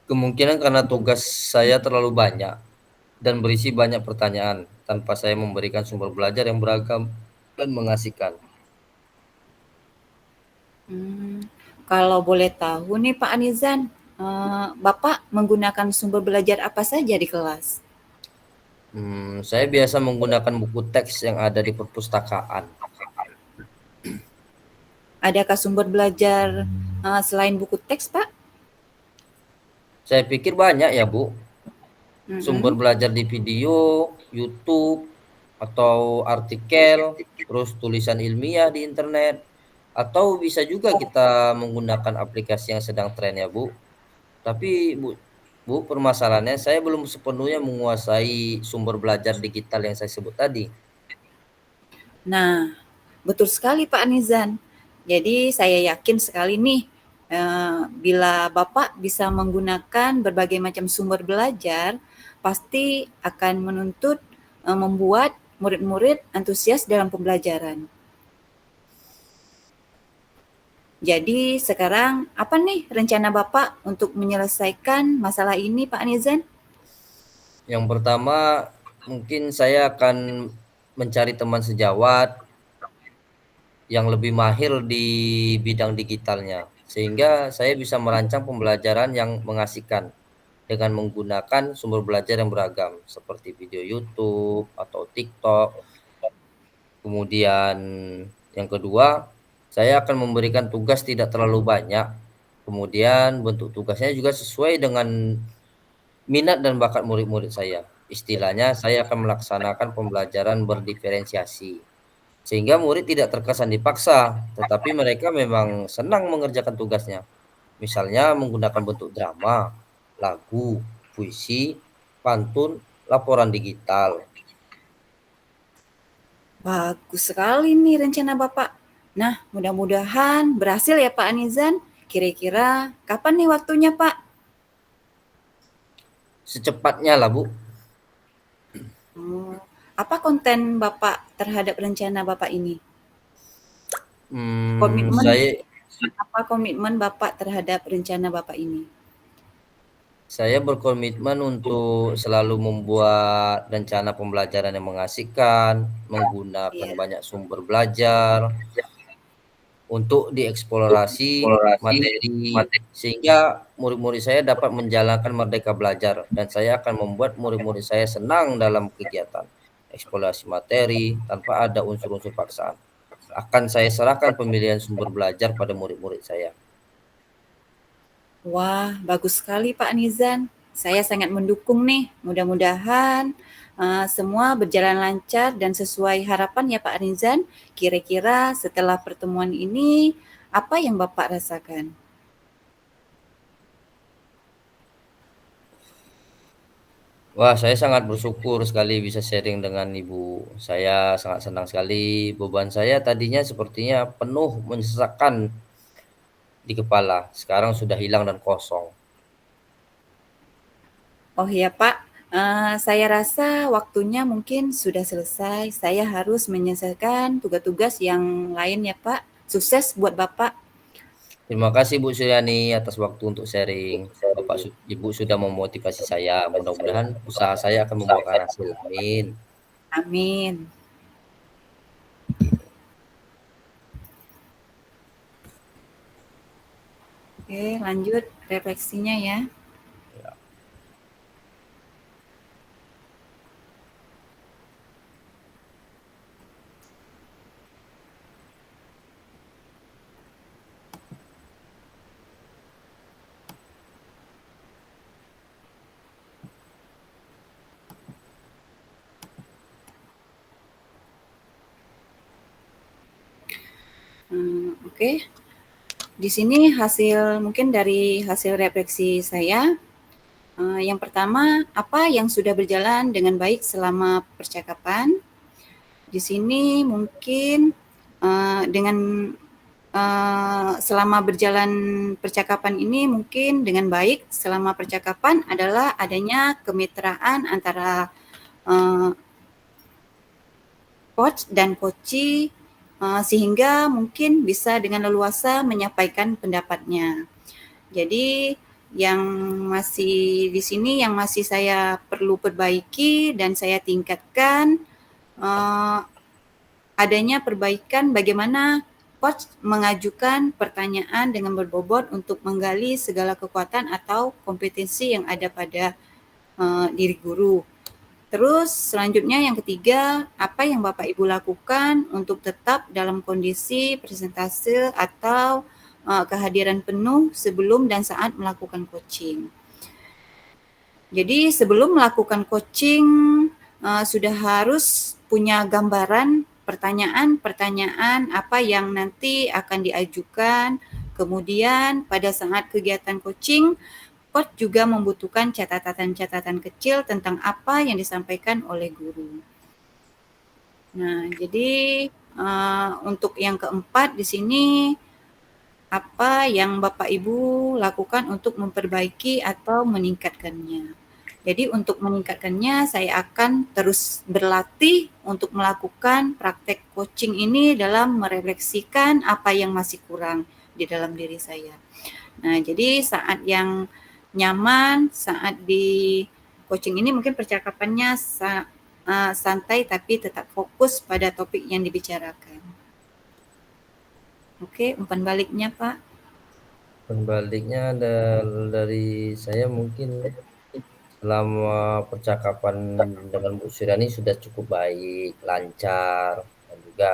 Kemungkinan karena tugas saya terlalu banyak dan berisi banyak pertanyaan tanpa saya memberikan sumber belajar yang beragam dan mengasihkan. Kalau boleh tahu nih Pak Anizan, Bapak menggunakan sumber belajar apa saja di kelas? Saya biasa menggunakan buku teks yang ada di perpustakaan. Adakah sumber belajar selain buku teks, Pak? Saya pikir banyak ya Bu, sumber belajar di video, YouTube, atau artikel, terus tulisan ilmiah di internet, atau bisa juga kita menggunakan aplikasi yang sedang tren ya Bu. Tapi Bu, permasalahannya saya belum sepenuhnya menguasai sumber belajar digital yang saya sebut tadi. Nah, betul sekali Pak Anizan. Jadi saya yakin sekali nih, bila Bapak bisa menggunakan berbagai macam sumber belajar, pasti akan menuntut membuat murid-murid antusias dalam pembelajaran. Jadi sekarang apa nih rencana Bapak untuk menyelesaikan masalah ini Pak Anizan? Yang pertama, mungkin saya akan mencari teman sejawat yang lebih mahir di bidang digitalnya, sehingga saya bisa merancang pembelajaran yang mengasihkan dengan menggunakan sumber belajar yang beragam, seperti video YouTube atau TikTok. Kemudian yang kedua, saya akan memberikan tugas tidak terlalu banyak. Kemudian bentuk tugasnya juga sesuai dengan minat dan bakat murid-murid saya. Istilahnya, saya akan melaksanakan pembelajaran berdiferensiasi, sehingga murid tidak terkesan dipaksa, tetapi mereka memang senang mengerjakan tugasnya. Misalnya menggunakan bentuk drama, lagu, puisi, pantun, laporan digital. Bagus sekali nih rencana Bapak. Nah, mudah-mudahan berhasil ya Pak Anizan. Kira-kira kapan nih waktunya Pak? Secepatnya lah Bu. Apa konten Bapak terhadap rencana Bapak ini? Komitmen, Saya apa komitmen Bapak terhadap rencana Bapak ini? Saya berkomitmen untuk selalu membuat rencana pembelajaran yang mengasihkan, menggunakan Iya. banyak sumber belajar untuk dieksplorasi materi sehingga murid-murid saya dapat menjalankan merdeka belajar, dan saya akan membuat murid-murid saya senang dalam kegiatan eksplorasi materi tanpa ada unsur-unsur paksaan. Akan saya serahkan pemilihan sumber belajar pada murid-murid saya. Wah, bagus sekali Pak Nizan. Saya sangat mendukung nih. Mudah-mudahan semua berjalan lancar dan sesuai harapan ya Pak Nizan. Kira-kira setelah pertemuan ini, apa yang Bapak rasakan? Wah, saya sangat bersyukur sekali bisa sharing dengan Ibu. Saya sangat senang sekali. Beban saya tadinya sepertinya penuh menyesakan di kepala. Sekarang sudah hilang dan kosong. Oh ya Pak, saya rasa waktunya mungkin sudah selesai. Saya harus menyelesaikan tugas-tugas yang lain ya Pak. Sukses buat Bapak. Terima kasih Bu Suryani atas waktu untuk sharing. Ibu sudah memotivasi saya. Mudah-mudahan usaha saya akan membuahkan hasil. Amin. Amin. Oke, lanjut refleksinya ya. Oke. Di sini mungkin dari hasil refleksi saya. Yang pertama, apa yang sudah berjalan dengan baik selama percakapan? Di sini mungkin selama berjalan percakapan ini mungkin dengan baik selama percakapan adalah adanya kemitraan antara coach dan coachee, sehingga mungkin bisa dengan leluasa menyampaikan pendapatnya. Jadi yang masih di sini yang masih saya perlu perbaiki dan saya tingkatkan adanya perbaikan bagaimana coach mengajukan pertanyaan dengan berbobot untuk menggali segala kekuatan atau kompetensi yang ada pada diri guru. Terus selanjutnya yang ketiga, apa yang Bapak Ibu lakukan untuk tetap dalam kondisi presentase atau kehadiran penuh sebelum dan saat melakukan coaching. Jadi sebelum melakukan coaching sudah harus punya gambaran pertanyaan-pertanyaan apa yang nanti akan diajukan. Kemudian pada saat kegiatan coaching, coach juga membutuhkan catatan-catatan kecil tentang apa yang disampaikan oleh guru. Nah, jadi untuk yang keempat di sini, apa yang Bapak Ibu lakukan untuk memperbaiki atau meningkatkannya. Jadi untuk meningkatkannya saya akan terus berlatih untuk melakukan praktek coaching ini dalam merefleksikan apa yang masih kurang di dalam diri saya. Nah, jadi saat yang nyaman, saat di coaching ini mungkin percakapannya santai tapi tetap fokus pada topik yang dibicarakan. Oke, umpan baliknya Pak. Umpan baliknya dari saya mungkin selama percakapan dengan Bu Suryani sudah cukup baik, lancar, dan juga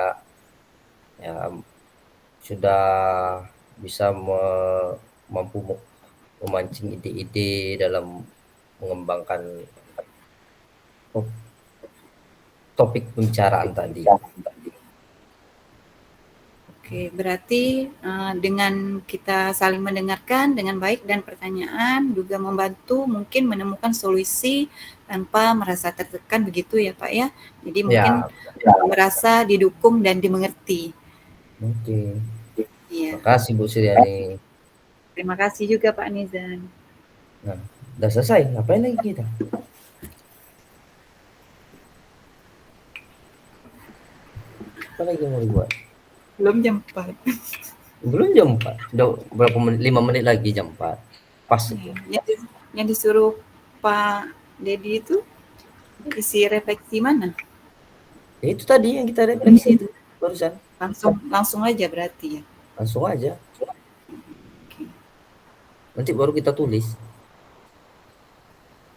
ya sudah bisa mampu memancing ide-ide dalam mengembangkan topik pembicaraan tadi. Oke, berarti dengan kita saling mendengarkan dengan baik dan pertanyaan juga membantu mungkin menemukan solusi tanpa merasa tertekan begitu ya Pak ya. Jadi mungkin merasa didukung dan dimengerti. Oke. Iya. Terima kasih Bu Suryani. Terima kasih juga Pak Nizan. Nah, udah selesai. Ngapain lagi kita? Apa lagi mau dibuat? Belum jam 4. Belum jam 4. Udah berapa menit? 5 menit lagi jam 4. Pas. yang disuruh Pak Dedi itu isi refleksi mana? Ya itu tadi yang kita refleksi itu barusan. Langsung aja berarti ya. Langsung aja. Nanti baru kita tulis.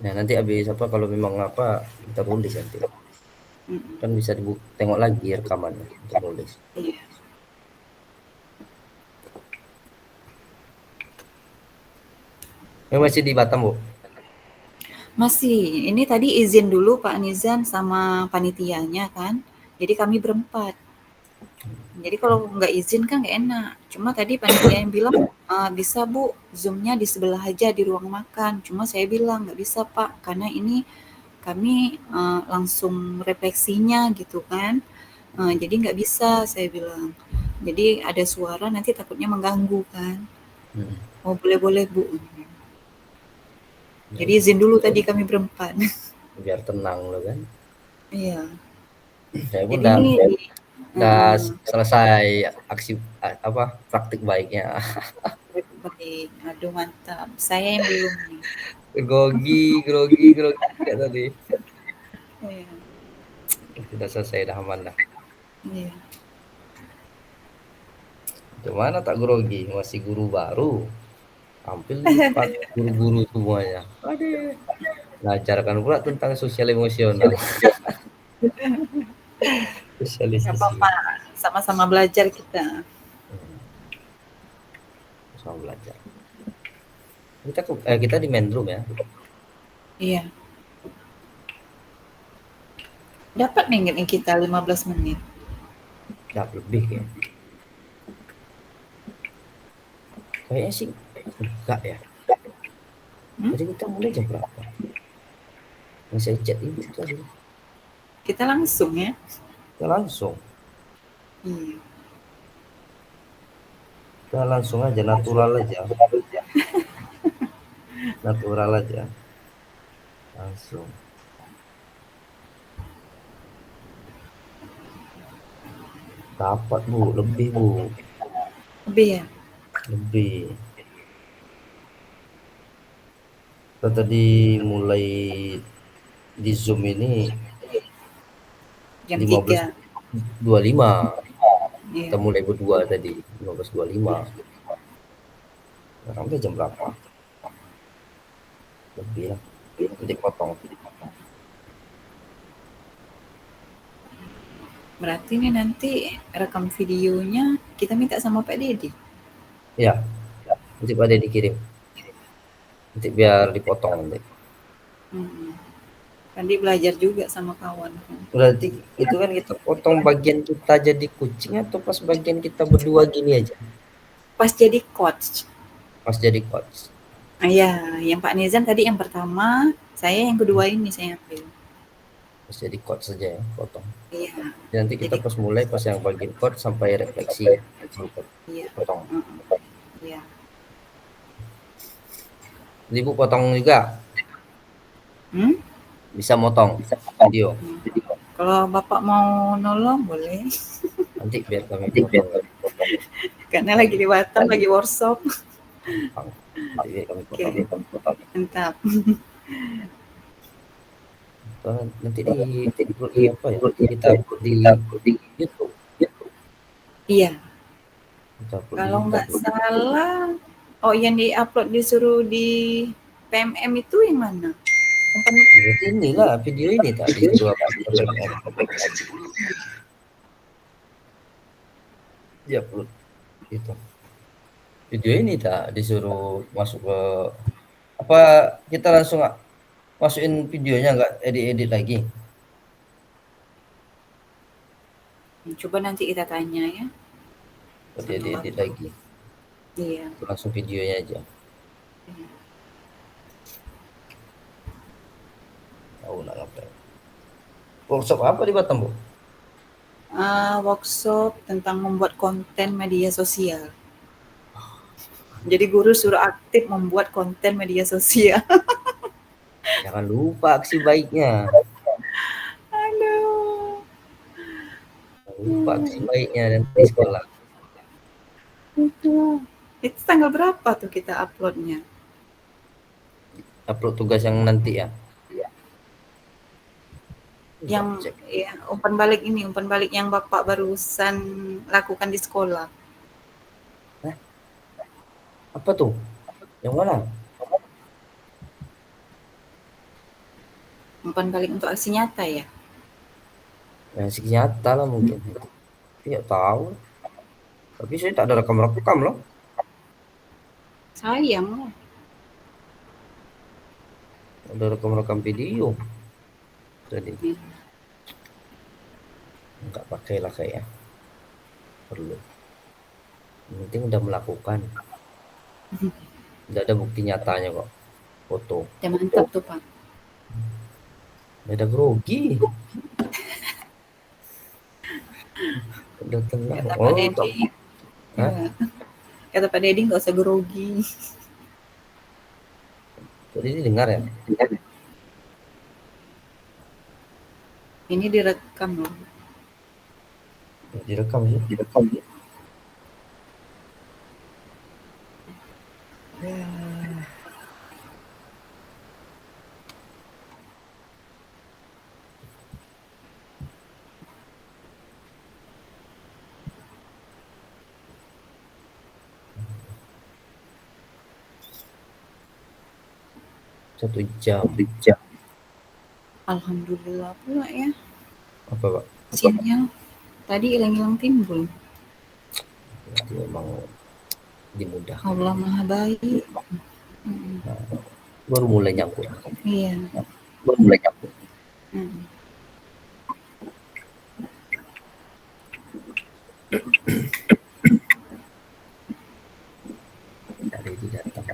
Nah, nanti habis apa kalau memang apa kita tulis nanti. Kan bisa tengok lagi rekamannya untuk nulis. Iya. Masih di Batam, Bu? Masih. Ini tadi izin dulu Pak Nizan sama panitianya kan. Jadi kami berempat. Jadi kalau nggak izin kan nggak enak. Cuma tadi panitia yang bilang bisa Bu, zoomnya di sebelah aja di ruang makan. Cuma saya bilang nggak bisa Pak, karena ini kami langsung refleksinya gitu kan. Jadi nggak bisa saya bilang. Jadi ada suara nanti takutnya mengganggu kan. Oh boleh-boleh Bu. Jadi izin dulu tadi kami berempat. Biar tenang loh kan. Iya. Saya pun Jadi udah selesai aksi apa praktik baiknya. baik. Aduh mantap. Saya yang belum nih. Grogi kayak tadi. Iya. Sudah selesai dah aman dah. Iya. Gimana tak grogi, masih guru baru. Tampil di depan guru-guru semuanya. Aduh. Ngajarkan pula tentang sosial emosional. Nggak apa-apa, sama-sama belajar kita. Sama belajar. Kita di main room ya. Iya. Dapat nih kita 15 menit. Dapat lebih ya. Kayaknya sih enggak ya. Jadi kita mulai jam berapa? Yang saya chat itu tadi. Kita langsung ya. Kita langsung. Iya. Kita langsung aja, natural aja. Natural aja. Langsung. Dapat Bu, lebih Bu. Lebih ya? Lebih. Kita tadi mulai di Zoom ini jam 15.25. Iya. Kita mulai berdua tadi 15.25. Sekarang udah jam berapa? Lebih lah. Nanti potong. Berarti nih nanti rekam videonya kita minta sama Pak Dedi. Ya. Nanti Pak Dedi kirim. Nanti biar dipotong nanti. Nanti belajar juga sama kawan. Berarti itu kan kita potong bagian kita jadi kucing atau pas bagian kita berdua gini aja? Pas jadi coach. Pas jadi coach. Iya, yang Pak Nizam tadi yang pertama, saya yang kedua ini saya ambil. Pas jadi coach saja ya, potong. Iya. Nanti kita pas mulai pas yang bagian coach sampai refleksi. Iya. Potong. Iya. Ibu potong juga? Bisa motong video. Kalau Bapak mau nolong boleh. Nanti biar kami potong. Karena lagi di Batam, lagi workshop. Nanti biar kami potong. Mantap. Nanti di apa ya? Kita di YouTube. Iya. Kalau nggak salah, yang di-upload disuruh di PMM itu yang mana? Inilah video ini tadi dua PMM. Ya, itu. Video ini tak disuruh masuk ke apa kita langsung masukin videonya nggak edit lagi? Coba nanti kita tanya ya. Edit lagi. Iya. Langsung videonya aja. Tahu nak ngapain? Workshop apa di Batam, Bu? Workshop tentang membuat konten media sosial. Jadi guru suruh aktif membuat konten media sosial. Jangan lupa aksi baiknya. Aduh. Jangan lupa aksi baiknya nanti sekolah. Itu tanggal berapa tuh kita uploadnya? upload tugas yang nanti ya. Yang Cek. ya, umpan balik yang Bapak barusan lakukan di sekolah. Apa tuh? Yang mana? Umpan balik untuk aksi nyata ya. Yang sih nyata lah mungkin. Tidak tahu. Tapi saya tak ada rekam loh. Sayang lah. Ada rekam video. Jadi nggak pakai lah kayaknya. Perlu. Yang penting udah melakukan. Udah ada bukti nyatanya kok. Foto. Ya mantap tuh Pak. Udah ada grogi. Udah tenang. Kata Pak Oh, Dedi. Hah? Ya. Kata Pak Dedi nggak usah grogi. Jadi dengar ya? Ini direkam loh. Direkam sih. Satu jam. Alhamdulillah pula ya. Apa Pak? Sinyal tadi hilang-hilang timbul. Berarti memang dimudahkan. Allah Maha baik. Baru mulai nyangkut. Iya. Dari datang.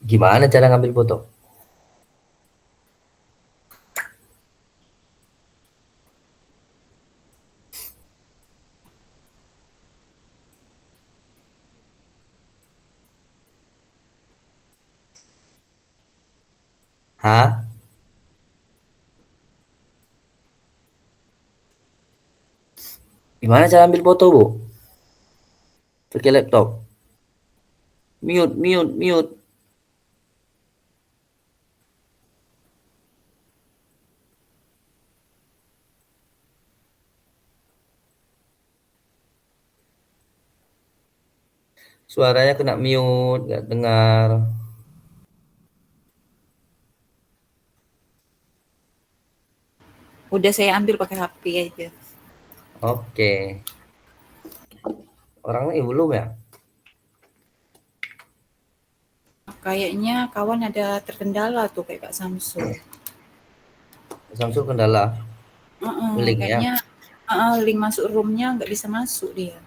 Gimana cara ngambil foto? Hah? Gimana cara ambil foto, Bu? Pakai laptop? Mute, mute, mute. Suaranya kena mute, nggak dengar. Udah saya ambil pakai HP aja. Oke. Orang ini belum ya? Kayaknya kawan ada terkendala tuh kayak Kak Samsul. Samsul kendala link ya. Kayaknya link masuk roomnya nggak bisa masuk dia.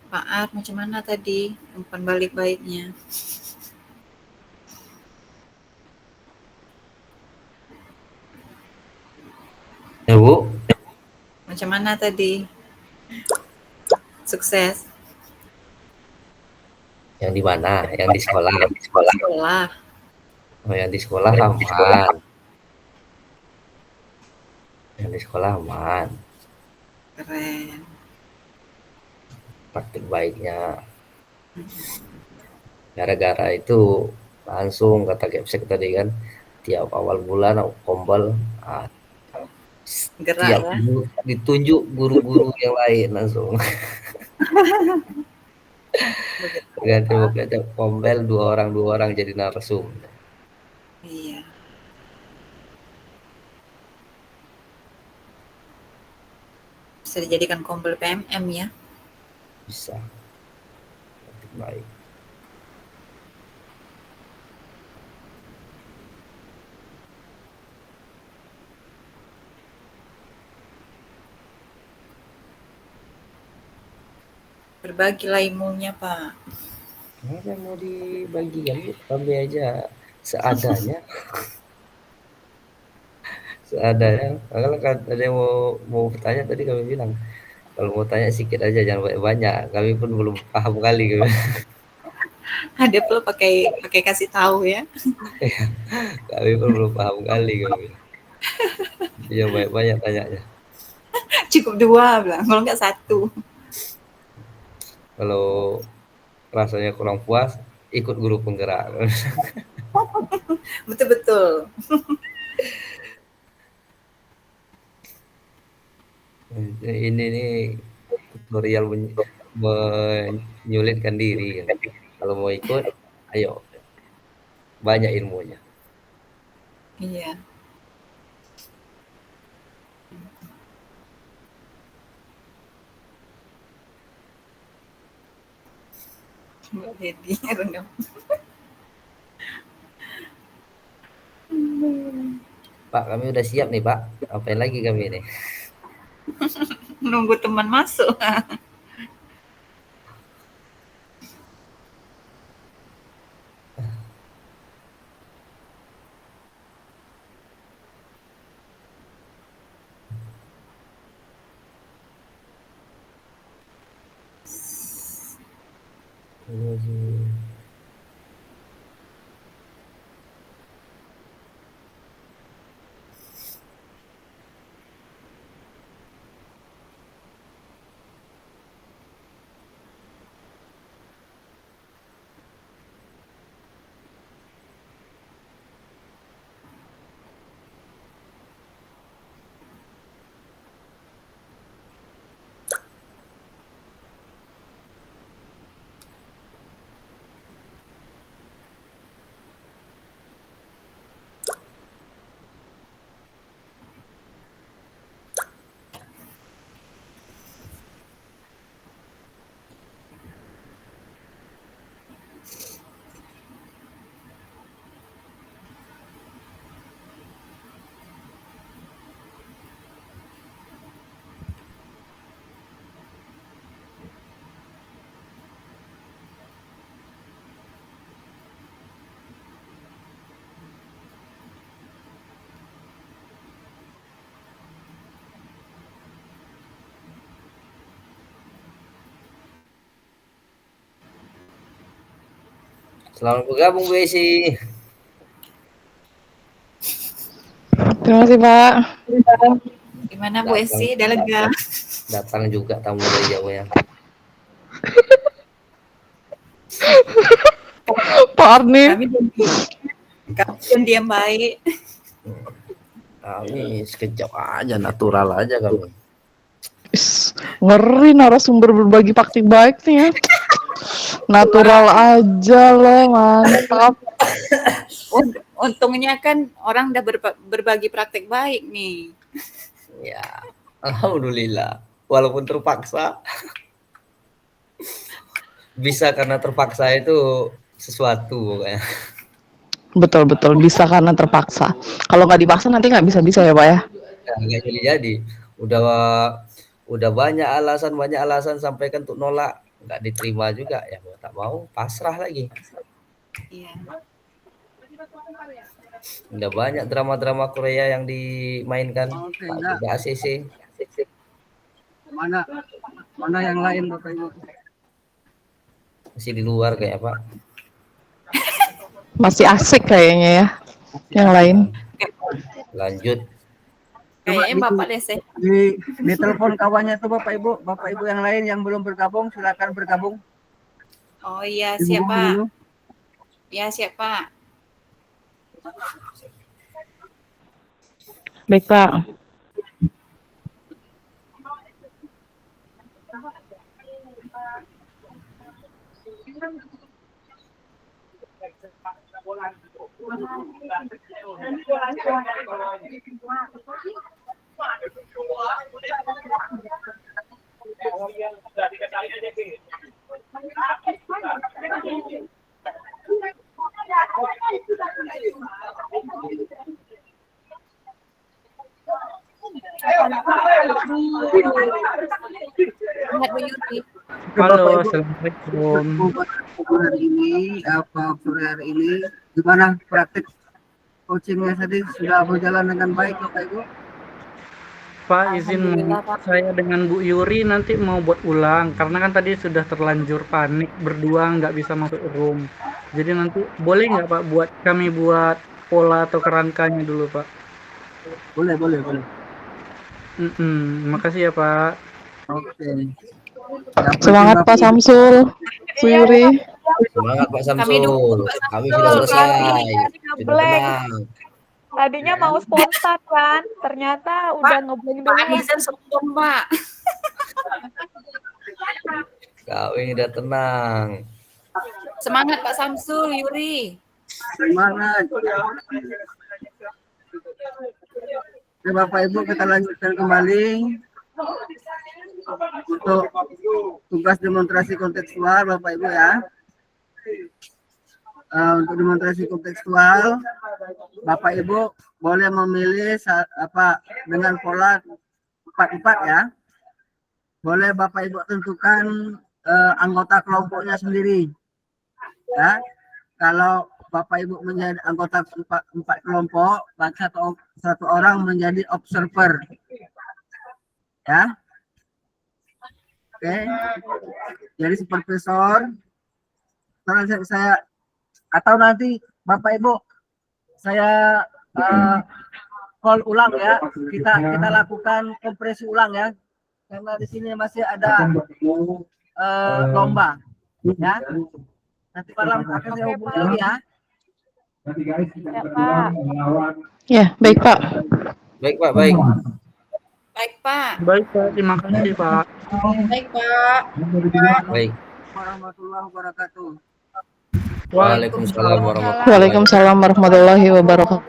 Pak Art, macam mana tadi umpan balik baiknya? Ya Bu, Macam mana tadi? Sukses? yang di mana? Yang di sekolah. Sekolah. Oh, yang di sekolah aman. Yang di sekolah aman. Keren. Praktik baiknya. Gara-gara itu langsung kata Capsek tadi kan, tiap awal bulan kompel, Gerak tiap ya. ditunjuk guru-guru yang lain langsung. Ganti pokoknya kompel 2 orang jadi narsum. Iya. Bisa dijadikan kompel PMM ya. Bisa. Praktik baik. Berbagilah ilmunya, Pak. Mana mau dibagi kami aja seadanya. Seadanya. Kalau ada yang mau bertanya tadi kami bilang, kalau mau tanya sedikit aja jangan banyak-banyak. Kami pun belum paham kali gitu. Ada pula pakai kasih tahu ya. Kami pun belum paham kali kami. Jangan banyak-banyak tanyanya. Cukup 2 bilang, kalau enggak 1. Kalau rasanya kurang puas, ikut guru penggerak. Betul-betul. Ini nih tutorial menyulitkan diri. Kalau mau ikut, ayo. Banyak ilmunya. Iya. Mbak Dedi rendam. Pak, kami udah siap nih Pak. Apain lagi kami nih? Nunggu teman masuk. Selamat bergabung Bu Esi. Terima kasih Pak. Gimana Bu Esi? Udah lega? Datang juga tamu dari jauh ya. Pak Arni. Kami diam baik. Kami sekejap aja, natural aja kami. Ngeri narasumber berbagi praktik baik nih ya. Natural aja loh, mantap. Untungnya kan orang udah berbagi praktek baik nih. Ya, alhamdulillah. Walaupun terpaksa. Bisa karena terpaksa itu sesuatu pokoknya. Betul bisa karena terpaksa. Kalau nggak dipaksa nanti nggak bisa ya Pak ya. Nggak jadi. Udah banyak alasan sampaikan untuk nolak, nggak diterima juga ya mau tak mau pasrah lagi. Iya. Udah banyak drama-drama Korea yang dimainkan Oke, Pak enggak. juga ACC. Mana yang lain Bapak Ibu? Masih di luar kayak Pak. Masih asik kayaknya ya yang lain. Lanjut. Kayaknya Bapak deh saya. Di telepon kawannya tuh Bapak Ibu yang lain yang belum bergabung silakan bergabung. Oh iya, siap Dihubungi Pak. dulu. Ya, siap Pak. Baik Pak. Lihat Bu Yuri. Halo, Assalamualaikum. sore hari ini gimana praktik coachingnya tadi sudah berjalan dengan baik Bapak Ibu? Pak, izin Alhamdulillah, Pak. saya dengan Bu Yuri nanti mau buat ulang karena kan tadi sudah terlanjur panik berdua nggak bisa masuk room. Jadi nanti boleh nggak Pak buat kami buat pola atau kerangkanya dulu Pak? Boleh. Makasih ya Pak. Oke. Semangat Pak Samsul, Bu Yuri. Semangat Pak Kami Samsul. dukung Pak Kami Samsul. sudah selesai. Sudah Ngeblank. tenang. Tadinya mau spontan kan, ternyata udah ngeblank Pak dulu. Anizan sombong Pak. Kami udah tenang. Semangat Pak Samsul, Yuri. Semangat. Oke, Bapak Ibu kita lanjutkan kembali untuk tugas demonstrasi kontekstual Bapak Ibu ya. Untuk demonstrasi kontekstual Bapak Ibu boleh memilih dengan pola 4-4 ya. Boleh Bapak Ibu tentukan anggota kelompoknya sendiri ya. Kalau Bapak Ibu menjadi anggota 4 kelompok, maka satu orang menjadi observer ya. Oke. Jadi supervisor saya atau nanti Bapak Ibu saya call ulang ya. Kita lakukan kompresi ulang ya. Karena di sini masih ada lomba ya. Nanti malam akan saya hubungi lagi ya. Ya, Pak. Ya, baik Pak. Baik Pak, baik. Baik Pak. Baik Pak, terima kasih Pak. Baik Pak. Baik. Warahmatullahi wabarakatuh. Waalaikumsalam warahmatullahi wabarakatuh. Waalaikumsalam warahmatullahi wabarakatuh.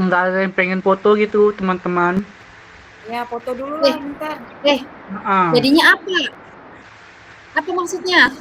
Nggak ada yang pengen foto gitu teman-teman. Ya, foto dulu lah bentar. Ah. Jadinya apa? Apa maksudnya?